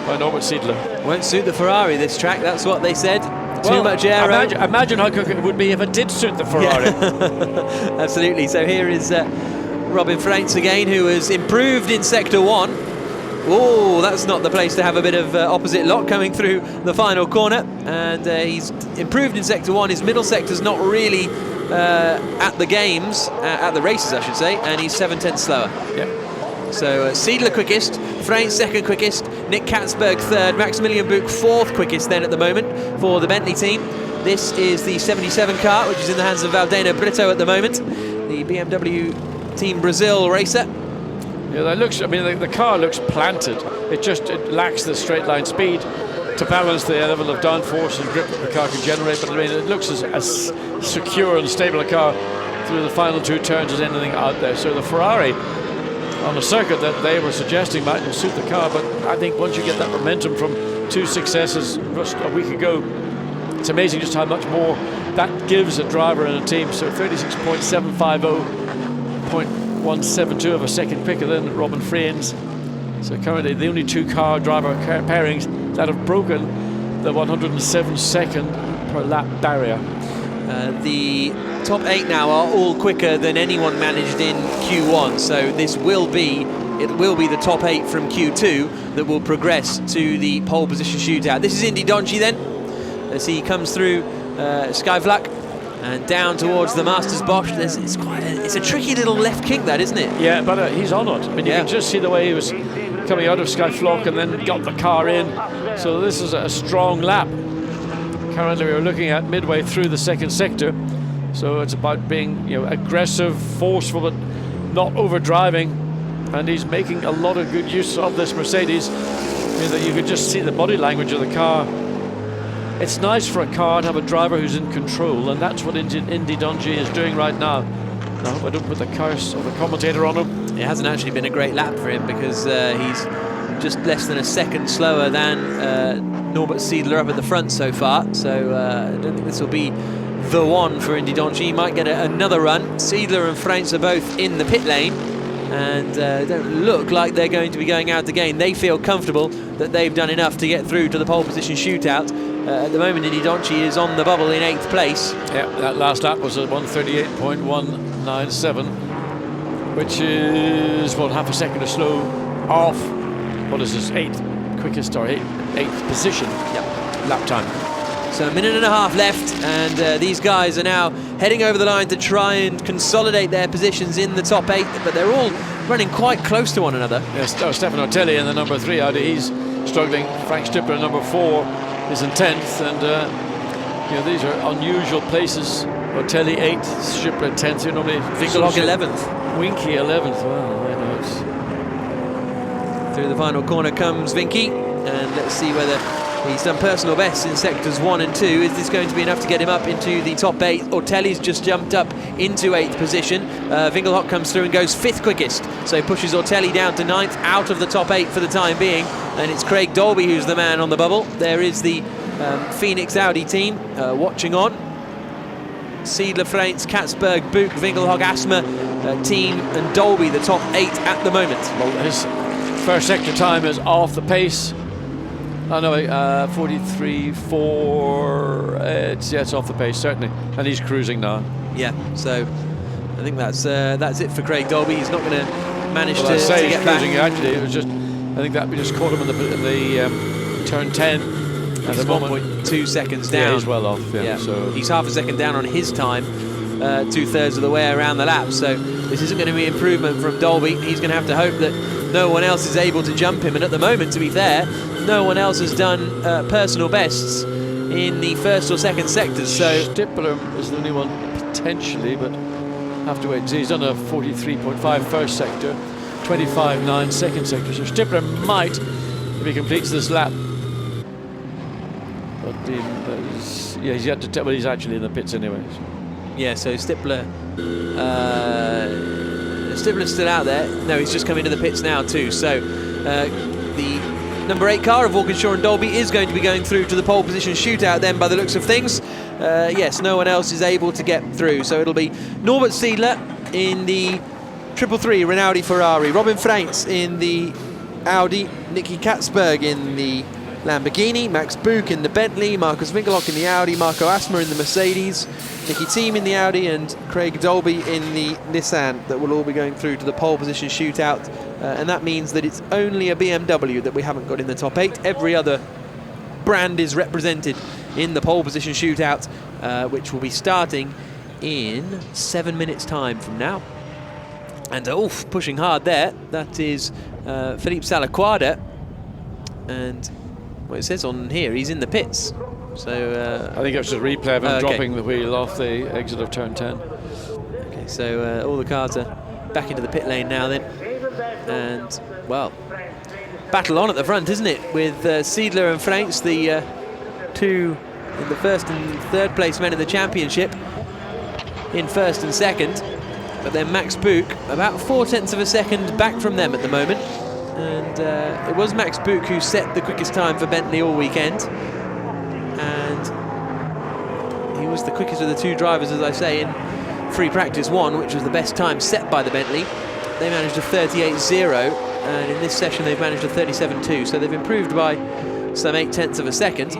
by Norbert Siedler. Won't suit the Ferrari this track, that's what they said. Too much aero. Imagine how quick it would be if it did suit the Ferrari. Yeah. Absolutely. So here is Robin Freins again, who has improved in sector 1. Oh, that's not the place to have a bit of opposite lock coming through the final corner. And he's improved in sector 1. His middle sector's not really at the games, at the races, I should say, and he's 7 tenths slower. Yep. So Siedler quickest, Freins 2nd quickest, Nick Katzberg 3rd, Maximilian Buch 4th quickest then at the moment for the Bentley team. This is the 77 car, which is in the hands of Valdeno Brito at the moment, the BMW Team Brazil racer. Yeah, that looks. I mean, the car looks planted. It lacks the straight line speed to balance the level of downforce and grip that the car can generate. But I mean, it looks as secure and stable a car through the final 2 turns as anything out there. So the Ferrari on a circuit that they were suggesting might suit the car, but I think once you get that momentum from 2 successes just a week ago, it's amazing just how much more that gives a driver and a team. So 36.750, 0.172 of a second quicker than Robin Freins. So currently the only 2 car driver pairings that have broken the 107 second per lap barrier. The top 8 now are all quicker than anyone managed in Q1, so this will be the top 8 from Q2 that will progress to the pole position shootout. This is Indy Donji then, as he comes through Skyvlak and down towards the Masters Bosch. It's a tricky little left kick, that, isn't it? Yeah, but he's on it. I mean, you can just see the way he was coming out of Skyflock and then got the car in. So this is a strong lap. Currently we're looking at midway through the second sector. So it's about being, you know, aggressive, forceful, but not over-driving. And he's making a lot of good use of this Mercedes. You could just see the body language of the car. It's nice for a car to have a driver who's in control, and that's what Indy Donji is doing right now. I hope I don't put the curse of the commentator on him. It hasn't actually been a great lap for him, because he's just less than a second slower than Norbert Siedler up at the front so far. So I don't think this will be the one for Indy Donji. He might get another run. Siedler and Frantz are both in the pit lane, and don't look like they're going to be going out again. They feel comfortable that they've done enough to get through to the pole position shootout. At the moment, Indy Donji is on the bubble in 8th place. Yeah, that last lap was at 1:38.197, which is, well, half a second or slow off. What is this, 8th quickest or 8th position? Yep. Lap time. So a minute and a half left, and these guys are now heading over the line to try and consolidate their positions in the top 8, but they're all running quite close to one another. Yes, Stefano Telli in the number 3 Audi, he's struggling. Frank Stippler, number 4, is in 10th, and you know, these are unusual places. Telli 8th, Stippler 10th. Normally Winkelhock 11th. Winky 11th. Well, I know it's... Through the final corner comes Vinky, and let's see whether he's done personal bests in sectors 1 and 2. Is this going to be enough to get him up into the top 8? Ortelli's just jumped up into 8th position. Winkelhock comes through and goes 5th quickest, so pushes Ortelli down to 9th, out of the top 8 for the time being. And it's Craig Dolby who's the man on the bubble. There is the Phoenix Audi team watching on. Siedler, Frantz, Katzberg, Buch, Winkelhock, Asma team, and Dolby the top 8 at the moment. Well, his first sector time is off the pace. Oh no, 43.4. It's off the pace, certainly, and he's cruising now. Yeah, so I think that's it for Craig Dolby. He's not going to manage to get cruising. back. Actually, it was just, I think that we just caught him in the turn 10. At the moment, 1.2 seconds down. Yeah, he's well off. Yeah, so he's half a second down on his time, 2/3 of the way around the lap. So this isn't going to be improvement from Dolby. He's going to have to hope that no one else is able to jump him. And at the moment, to be fair, no one else has done personal bests in the first or second sectors. So Stippler is the only one potentially, but have to wait and see. He's done a 43.5 first sector, 25.9 second sector. So Stippler might, if he completes this lap. But he's yet to tell. Well, he's actually in the pits anyway. So. Yeah, so Stippler's still out there. No, he's just come into the pits now too. So the number 8 car of Walkinshaw and Dolby is going to be going through to the pole position shootout then, by the looks of things. Yes, no one else is able to get through. So it'll be Norbert Siedler in the 333 Rinaldi Ferrari, Robin Frantz in the Audi, Nicky Katzberg in the Lamborghini, Max Buch in the Bentley, Marcus Winkelhock in the Audi, Marco Asma in the Mercedes, Nicky Thiem in the Audi, and Craig Dolby in the Nissan, that will all be going through to the pole position shootout. And that means that it's only a BMW that we haven't got in the top 8. Every other brand is represented in the pole position shootout, which will be starting in 7 minutes time from now. And pushing hard there, that is Philippe Salaquada, and well, it says on here he's in the pits. So I think it was just a replay of him dropping the wheel off the exit of turn 10. Okay, so all the cars are back into the pit lane now then, and well, battle on at the front, isn't it, with Siedler and Frantz, the two in the first and third place men in the championship, in first and second, but then Max Buch about 0.4 of a second back from them at the moment. And it was Max Buch who set the quickest time for Bentley all weekend, and he was the quickest of the two drivers, as I say, in free practice 1, which was the best time set by the Bentley. They managed a 38.0, and in this session they've managed a 37.2, so they've improved by some 0.8 of a second.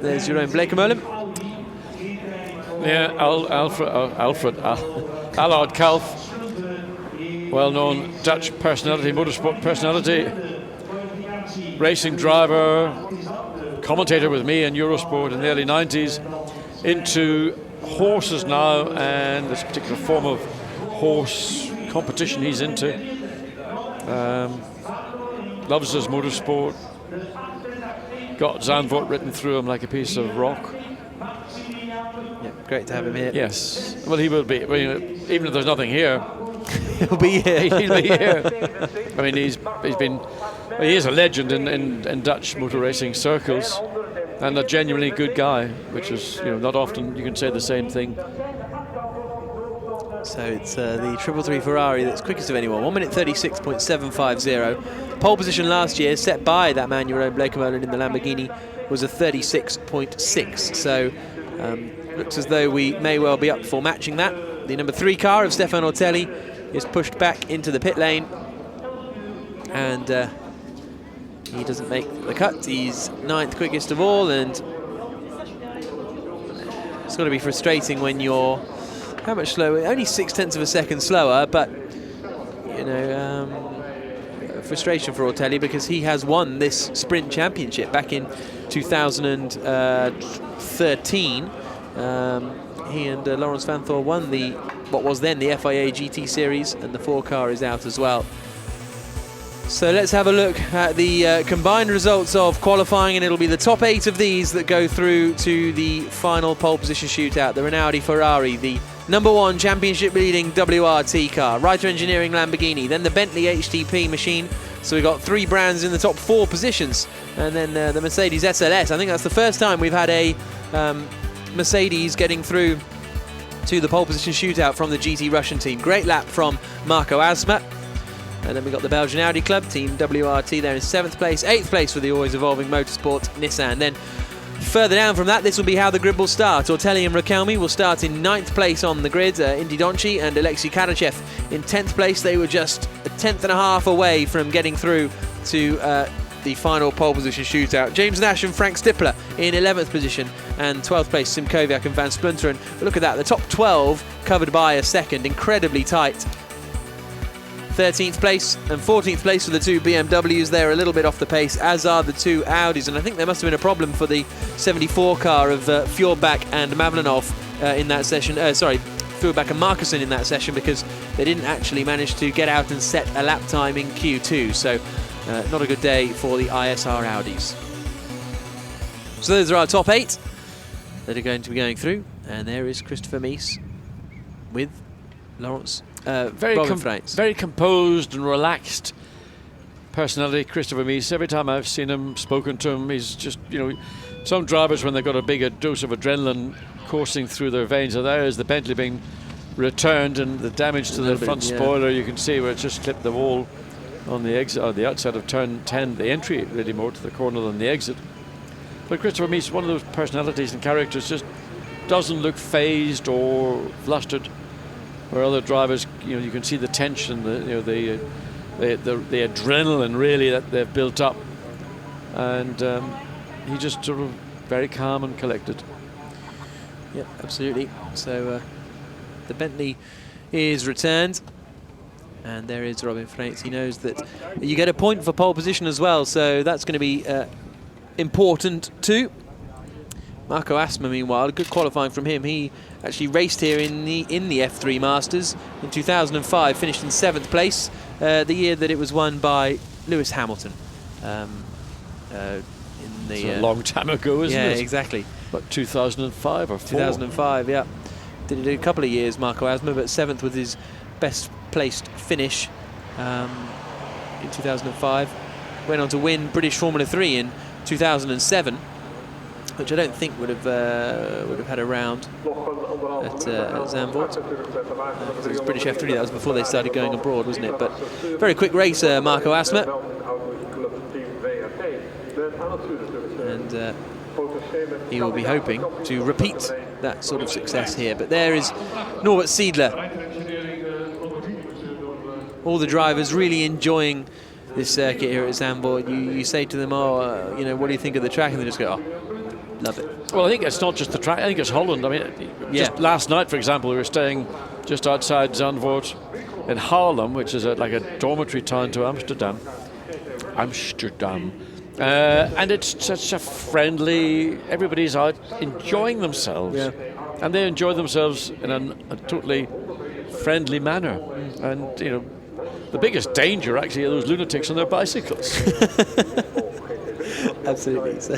There's Jeroen Blekemolen. Yeah, Allard Kalf, well-known Dutch personality, motorsport personality, racing driver, commentator with me in Eurosport in the early 90s, into horses now and this particular form of horse competition he's into. Loves his motorsport. Got Zandvoort written through him like a piece of rock. Yeah, great to have him here. Yes, well, he will be. I mean, even if there's nothing here, He'll be here. he'll be here. I mean, he is a legend in Dutch motor racing circles, and a genuinely good guy, which is, not often you can say the same thing. So it's the 333 Ferrari that's quickest of anyone. 1 minute 36.750. Pole position last year, set by that man you own, Blancpain in the Lamborghini, was a 36.6. So looks as though we may well be up for matching that. The number 3 car of Stefano Ortelli is pushed back into the pit lane, and he doesn't make the cut. He's 9th quickest of all, and it's got to be frustrating when you're how much slower? Only 0.6 of a second slower, but frustration for Ortelli because he has won this sprint championship back in 2013. He and Laurens Vanthoor won what was then the FIA GT Series, and the 4 car is out as well. So let's have a look at the combined results of qualifying, and it'll be the top 8 of these that go through to the final pole position shootout. The Rinaldi Ferrari, the number 1 championship leading WRT car, Reiter Engineering Lamborghini, then the Bentley HTP machine. So we've got 3 brands in the top 4 positions, and then the Mercedes SLS. I think that's the first time we've had a Mercedes getting through to the pole position shootout from the GT Russian team. Great lap from Marco Asma. And then we got the Belgian Audi Club, Team WRT there in 7th place. 8th place for the always evolving Motorsport Nissan. Then further down from that, this will be how the grid will start. Ortelli and Raquelme will start in 9th place on the grid. Indy Donchi and Alexei Karachev in 10th place. They were just a 10th and a half away from getting through to the final pole position shootout. James Nash and Frank Stippler in 11th position, and 12th place Sim Kowiak and Van Splunteren. Look at that, the top 12 covered by a second, incredibly tight. 13th place and 14th place for the 2 BMWs. They're a little bit off the pace, as are the 2 Audis, and I think there must have been a problem for the 74 car of Fjordbach and Mavlanov in that session. Fjordbach and Markussen in that session, because they didn't actually manage to get out and set a lap time in Q2. So not a good day for the ISR Audis. So those are our top 8 that are going to be going through, and there is Christopher Mies with Laurens. Very composed and relaxed personality, Christopher Mies. Every time I've seen him, spoken to him, he's just, some drivers, when they've got a bigger dose of adrenaline coursing through their veins, and there is the Bentley being returned, and the damage to the front spoiler, you can see where it's just clipped the wall on the exit, or the outside of turn 10, the entry really more to the corner than the exit. But Christopher Mies, one of those personalities and characters, just doesn't look phased or flustered. Where other drivers, you can see the tension, the adrenaline really that they've built up, and he just sort of very calm and collected. Yeah, absolutely. So the Bentley is returned, and there is Robin Freitz. He knows that you get a point for pole position as well, so that's going to be important too. Marco Asma, meanwhile, good qualifying from him. He actually raced here in the F3 Masters in 2005, finished in 7th place, the year that it was won by Lewis Hamilton. It's a long time ago, isn't it? Yeah, exactly. But 2005 or 4? 2005, yeah. Did it a couple of years, Marco Asma, but 7th was his best placed finish in 2005. Went on to win British Formula 3 in 2007. Which I don't think would have had a round at Zandvoort. It was British F3, that was before they started going abroad, wasn't it? But very quick racer, Marco Asma. And he will be hoping to repeat that sort of success here. But there is Norbert Siedler. All the drivers really enjoying this circuit here at Zandvoort. You say to them, what do you think of the track? And they just go, oh, love it. Well, I think it's not just the track. I think it's Holland. I mean, just last night, for example, we were staying just outside Zandvoort in Haarlem, which is like a dormitory town to Amsterdam. And it's such a friendly, everybody's out enjoying themselves. Yeah. And they enjoy themselves in a totally friendly manner. And, you know, the biggest danger actually are those lunatics on their bicycles. Absolutely. So,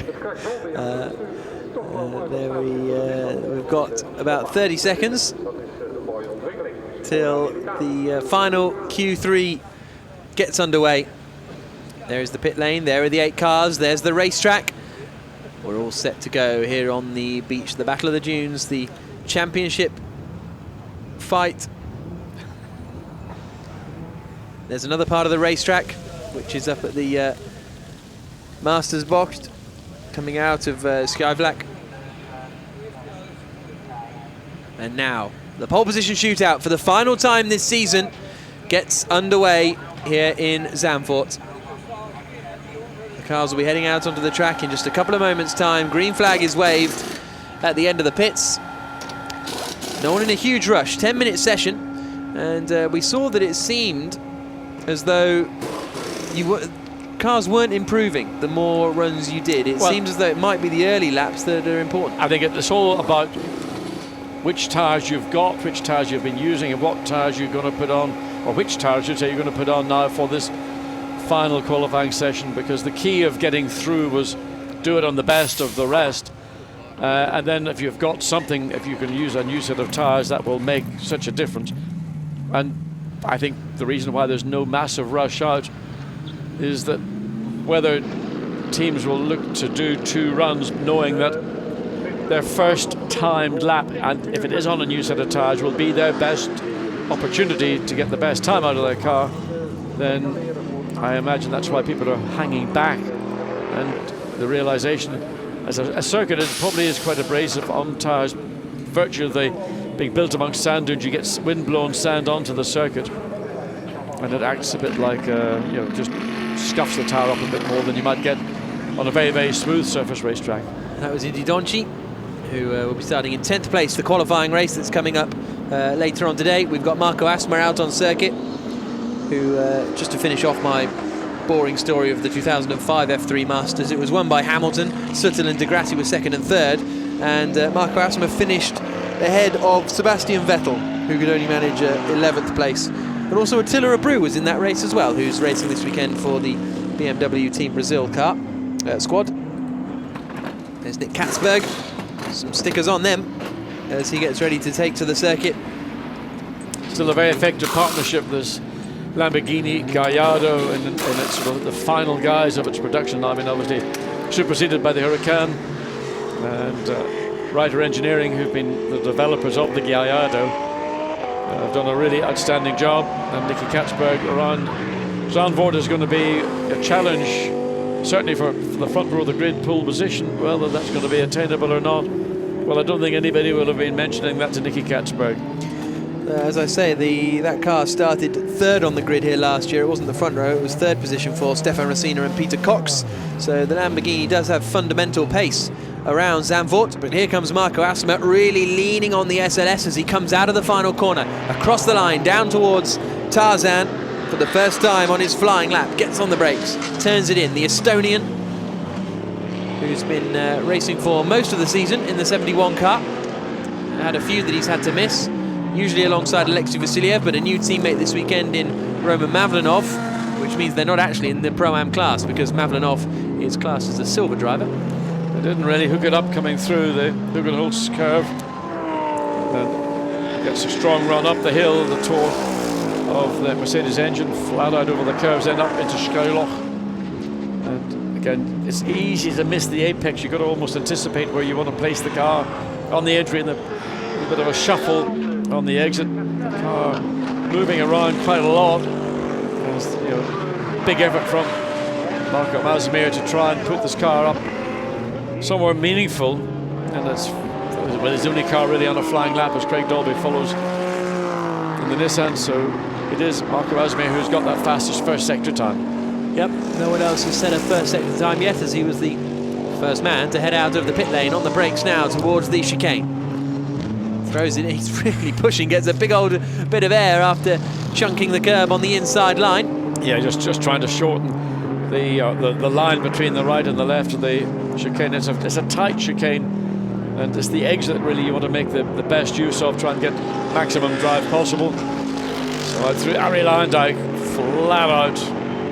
we've got about 30 seconds till the final Q3 gets underway. There is the pit lane, there are the 8 cars, there's the racetrack. We're all set to go here on the beach, the Battle of the Dunes, the championship fight. There's another part of the racetrack, which is up at the Masters box, coming out of Skyvlak. And now, the pole position shootout for the final time this season gets underway here in Zandvoort. The cars will be heading out onto the track in just a couple of moments' time. Green flag is waved at the end of the pits. No one in a huge rush, 10-minute session, and we saw that it seemed as though cars weren't improving the more runs you did. It seems as though it might be the early laps that are important. I think it's all about which tyres you've got, which tyres you've been using, and what tyres you're going to put on, or which tyres, you're going to put on now for this final qualifying session, because the key of getting through was do it on the best of the rest. And then if you've got something, if you can use a new set of tyres, that will make such a difference. And I think the reason why there's no massive rush out is that whether teams will look to do 2 runs knowing that their first timed lap, and if it is on a new set of tyres, will be their best opportunity to get the best time out of their car, then I imagine that's why people are hanging back. And the realization, as a circuit, it probably is quite abrasive on tyres. Virtue of the being built amongst sand dunes, you get wind-blown sand onto the circuit, and it acts a bit like, just scuffs the tyre up a bit more than you might get on a very, very smooth surface racetrack. That was Indy Donchi, who will be starting in 10th place, the qualifying race that's coming up later on today. We've got Marco Asmer out on circuit, who, just to finish off my boring story of the 2005 F3 Masters, it was won by Hamilton. Sutton and De Grassi were 2nd and 3rd, and Marco Asmer finished ahead of Sebastian Vettel, who could only manage 11th place. But also Attila Abreu was in that race as well, who's racing this weekend for the BMW Team Brazil car squad. There's Nick Katzberg, some stickers on them as he gets ready to take to the circuit. Still a very effective partnership. There's Lamborghini, Gallardo, and it's sort of the final guys of its production. I mean, obviously superseded by the Huracan, and Ryder Engineering, who've been the developers of the Gallardo, have done a really outstanding job. And Nicky Katzberg around Zandvoort is going to be a challenge, certainly for the front row of the grid pole position. Whether that's going to be attainable or not, well, I don't think anybody will have been mentioning that to Nicky Katzberg. As I say, that car started 3rd on the grid here last year. It wasn't the front row, it was 3rd position for Stefan Racina and Peter Cox. So the Lamborghini does have fundamental pace around Zandvoort, but here comes Marco Asmer, really leaning on the SLS as he comes out of the final corner, across the line, down towards Tarzan for the first time on his flying lap, gets on the brakes, turns it in. The Estonian, who's been racing for most of the season in the 71 car, had a few that he's had to miss, usually alongside Alexei Vasiliev, but a new teammate this weekend in Roman Mavlinov, which means they're not actually in the Pro-Am class, because Mavlinov is classed as a silver driver. They didn't really hook it up coming through the Hugenholz curve. And gets a strong run up the hill, the torque of the Mercedes engine, flat out over the curves, then up into Schuiloch. And again, it's easy to miss the apex. You've got to almost anticipate where you want to place the car on the entry, and a bit of a shuffle on the exit. The car moving around quite a lot. There's, big effort from Marco Asmer to try and put this car up somewhere meaningful, and it's the only car really on a flying lap as Craig Dolby follows in the Nissan. So it is Marco Asmer who's got that fastest first sector time. Yep, no one else has set a first sector time yet, as he was the First man to head out of the pit lane on the brakes now towards the chicane. Throws it, he's really pushing, gets a big old bit of air after chunking the curb on the inside line. Yeah, just trying to shorten the line between the right and the left of the chicane. It's a tight chicane, and it's the exit really you want to make the best use of, try and get maximum drive possible. So I threw Ari Leyendijk flat out.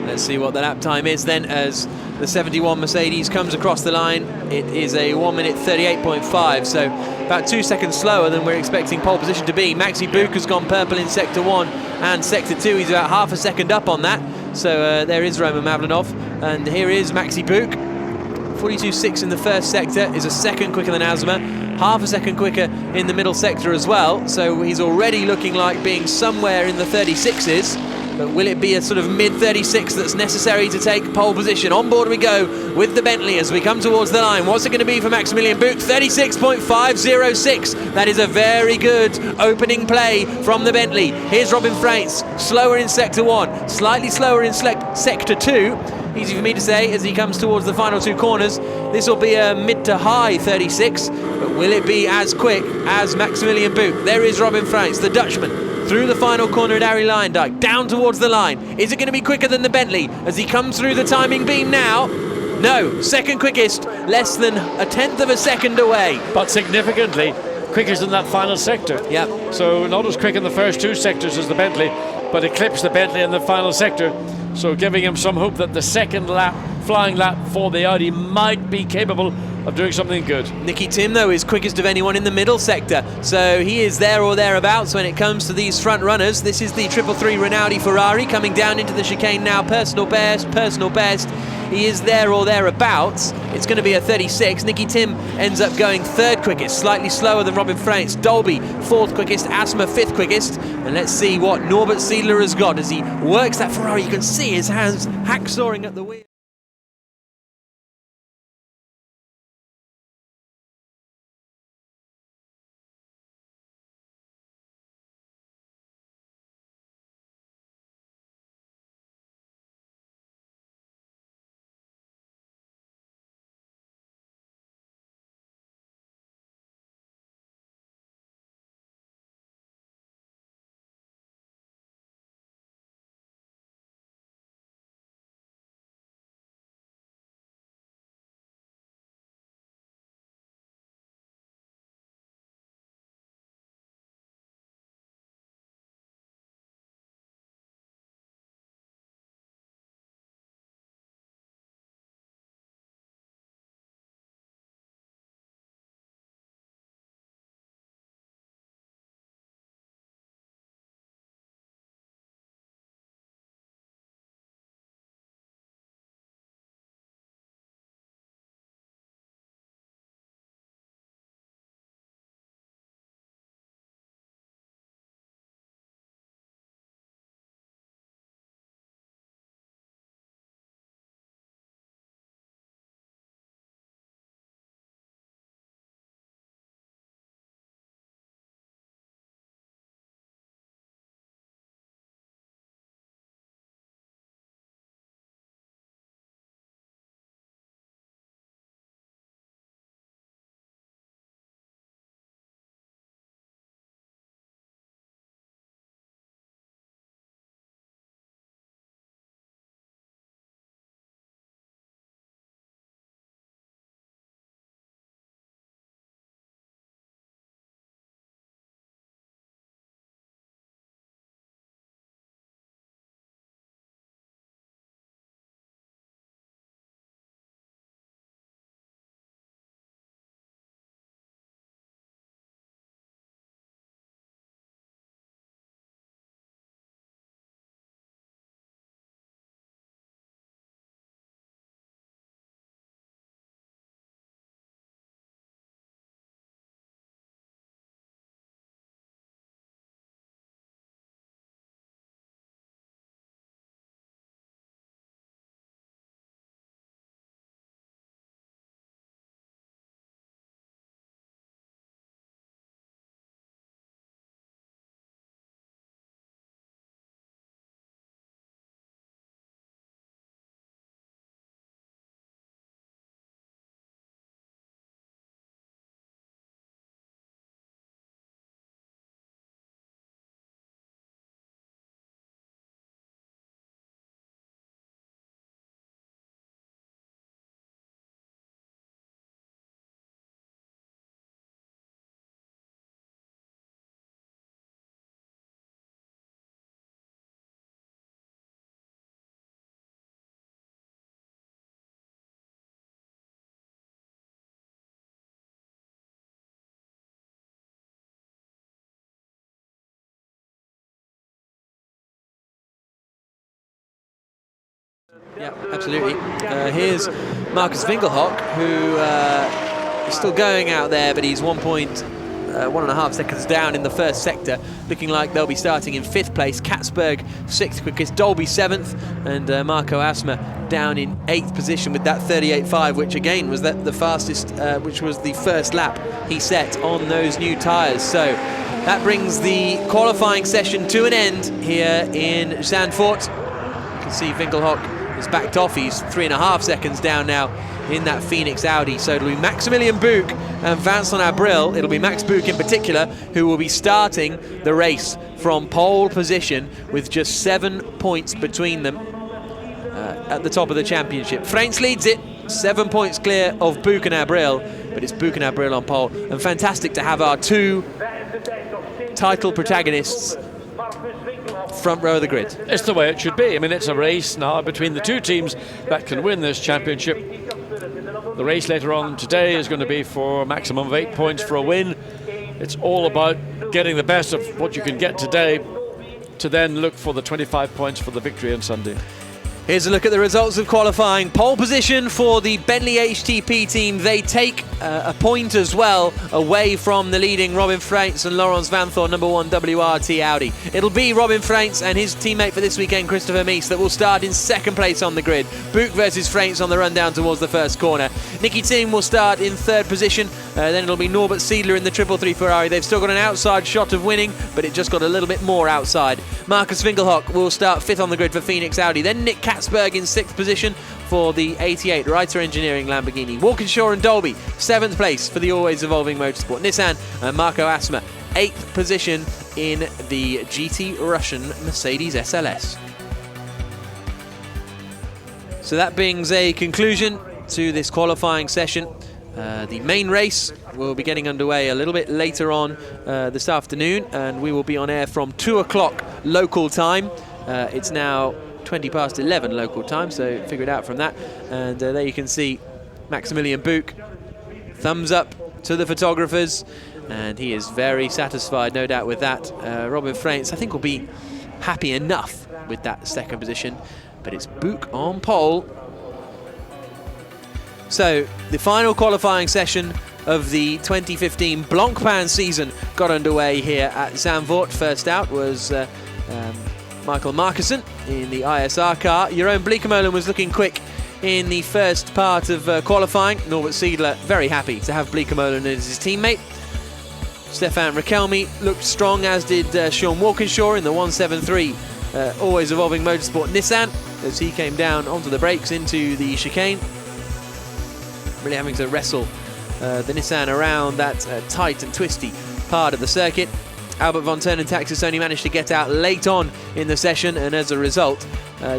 Let's see what the lap time is then as the 71 Mercedes comes across the line. It is a 1 minute 38.5, so about 2 seconds slower than we're expecting pole position to be. Maxi Buch has gone purple in sector 1 and sector 2. He's about half a second up on that. So there is Roman Mavlinov, and here is Maxi Buch. 42.6 in the first sector, is a second quicker than Asma, half a second quicker in the middle sector as well. So he's already looking like being somewhere in the 36s. But will it be a sort of mid-36 that's necessary to take pole position? On board we go with the Bentley as we come towards the line. What's it going to be for Maximilian Buch? 36.506. That is a very good opening play from the Bentley. Here's Robin Freitz, slower in sector 1, slightly slower in sector 2. Easy for me to say as he comes towards the final 2 corners. This will be a mid to high 36, but will it be as quick as Maximilian Buch? There is Robin Freitz, the Dutchman, through the final corner at Ari Leyendijk, down towards the line. Is it going to be quicker than the Bentley as he comes through the timing beam now? No, second quickest, less than a tenth of a second away. But significantly quickest in that final sector. Yep. So not as quick in the first 2 sectors as the Bentley, but eclipsed the Bentley in the final sector. So giving him some hope that the second lap, flying lap for the Audi might be capable of doing something good. Nicky Tim, though, is quickest of anyone in the middle sector, so he is there or thereabouts when it comes to these front runners. This is the 333 Rinaldi Ferrari coming down into the chicane now. Personal best. He is there or thereabouts. It's going to be a 36. Nicky Tim ends up going 3rd quickest, slightly slower than Robin Freitz. Dolby 4th quickest, Asma 5th quickest. And let's see what Norbert Siedler has got as he works that Ferrari. You can see his hands hacksawing at the wheel. Yeah, absolutely. Here's Marcus Winkelhock, who is still going out there, but he's 1.5 seconds down in the first sector, looking like they'll be starting in 5th place. Katzberg 6th quickest, Dolby 7th, and Marco Asma down in 8th position with that 38.5, which again was the fastest, which was the first lap he set on those new tyres. So that brings the qualifying session to an end here in Zandvoort. You can see Winkelhock has backed off. He's 3.5 seconds down now in that Phoenix Audi. So it'll be Maximilian Buch and Vincent Abril. It'll be Max Buch in particular who will be starting the race from pole position with just 7 points between them at the top of the championship. Freyns leads it, 7 points clear of Buch and Abril, but it's Buch and Abril on pole. And fantastic to have our 2 title protagonists front row of the grid. It's the way it should be. I mean, it's a race now between the 2 teams that can win this championship. The race later on today is going to be for a maximum of 8 points for a win. It's all about getting the best of what you can get today to then look for the 25 points for the victory on Sunday. Here's a look at the results of qualifying. Pole position for the Bentley HTP team. They take a point as well away from the leading Robin Freyns and Laurens Vanthoor, number 1 WRT Audi. It'll be Robin Freyns and his teammate for this weekend, Christopher Mies, that will start in 2nd place on the grid. Buch versus Freyns on the run down towards the first corner. Nicky Thiem will start in 3rd position. Then it'll be Norbert Siedler in the 333 Ferrari. They've still got an outside shot of winning, but it just got a little bit more outside. Marcus Winkelhock will start 5th on the grid for Phoenix Audi. Then Nick Katzberg in 6th position for the 88 Reiter Engineering Lamborghini. Walkinshaw and Dolby 7th place for the always evolving motorsport Nissan, and Marco Asma 8th position in the GT Russian Mercedes SLS. So that brings a conclusion to this qualifying session. The main race will be getting underway a little bit later on this afternoon, and we will be on air from 2 o'clock local time. It's now 20 past 11 local time, so figure it out from that. And there you can see Maximilian Buch, thumbs up to the photographers, and he is very satisfied, no doubt, with that. Robin Freyns, I think, will be happy enough with that 2nd position, but it's Buch on pole. So the final qualifying session of the 2015 Blancpain season got underway here at Zandvoort. First out was Michael Markussen in the ISR car. Jeroen Bleekemolen was looking quick in the first part of qualifying. Norbert Siedler very happy to have Bleekemolen as his teammate. Stefan Rakelmi looked strong, as did Sean Walkinshaw in the 173 always evolving motorsport Nissan, as he came down onto the brakes into the chicane. Really having to wrestle the Nissan around that tight and twisty part of the circuit. Albert von Turnentaxis only managed to get out late on in the session, and as a result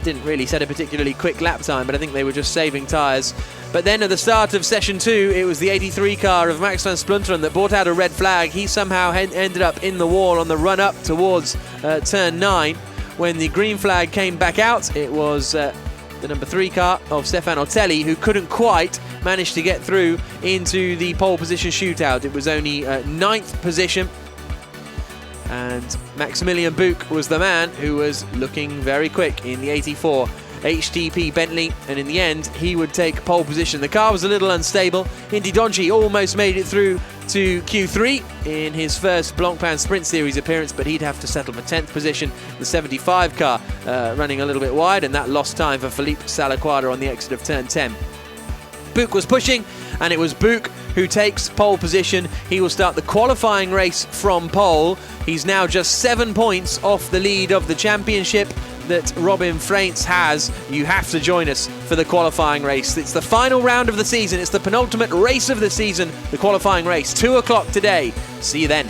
didn't really set a particularly quick lap time, but I think they were just saving tyres. But then at the start of session 2, it was the 83 car of Max van Splunteren that brought out a red flag. He somehow ended up in the wall on the run up towards turn 9. When the green flag came back out, it was the number 3 car of Stefan Otelli, who couldn't quite manage to get through into the pole position shootout. It was only 9th position, and Maximilian Buch was the man who was looking very quick in the 84 HTP Bentley, and in the end he would take pole position. The car was a little unstable. Indy Donji almost made it through to Q3 in his first Blancpain Sprint Series appearance, but he'd have to settle for 10th position. The 75 car running a little bit wide, and that lost time for Philippe Salaquada on the exit of turn 10. Buch was pushing, and it was Buch who takes pole position. He will start the qualifying race from pole. He's now just 7 points off the lead of the championship that Robin Freyns has. You have to join us for the qualifying race. It's the final round of the season. It's the penultimate race of the season, the qualifying race. 2 o'clock today. See you then.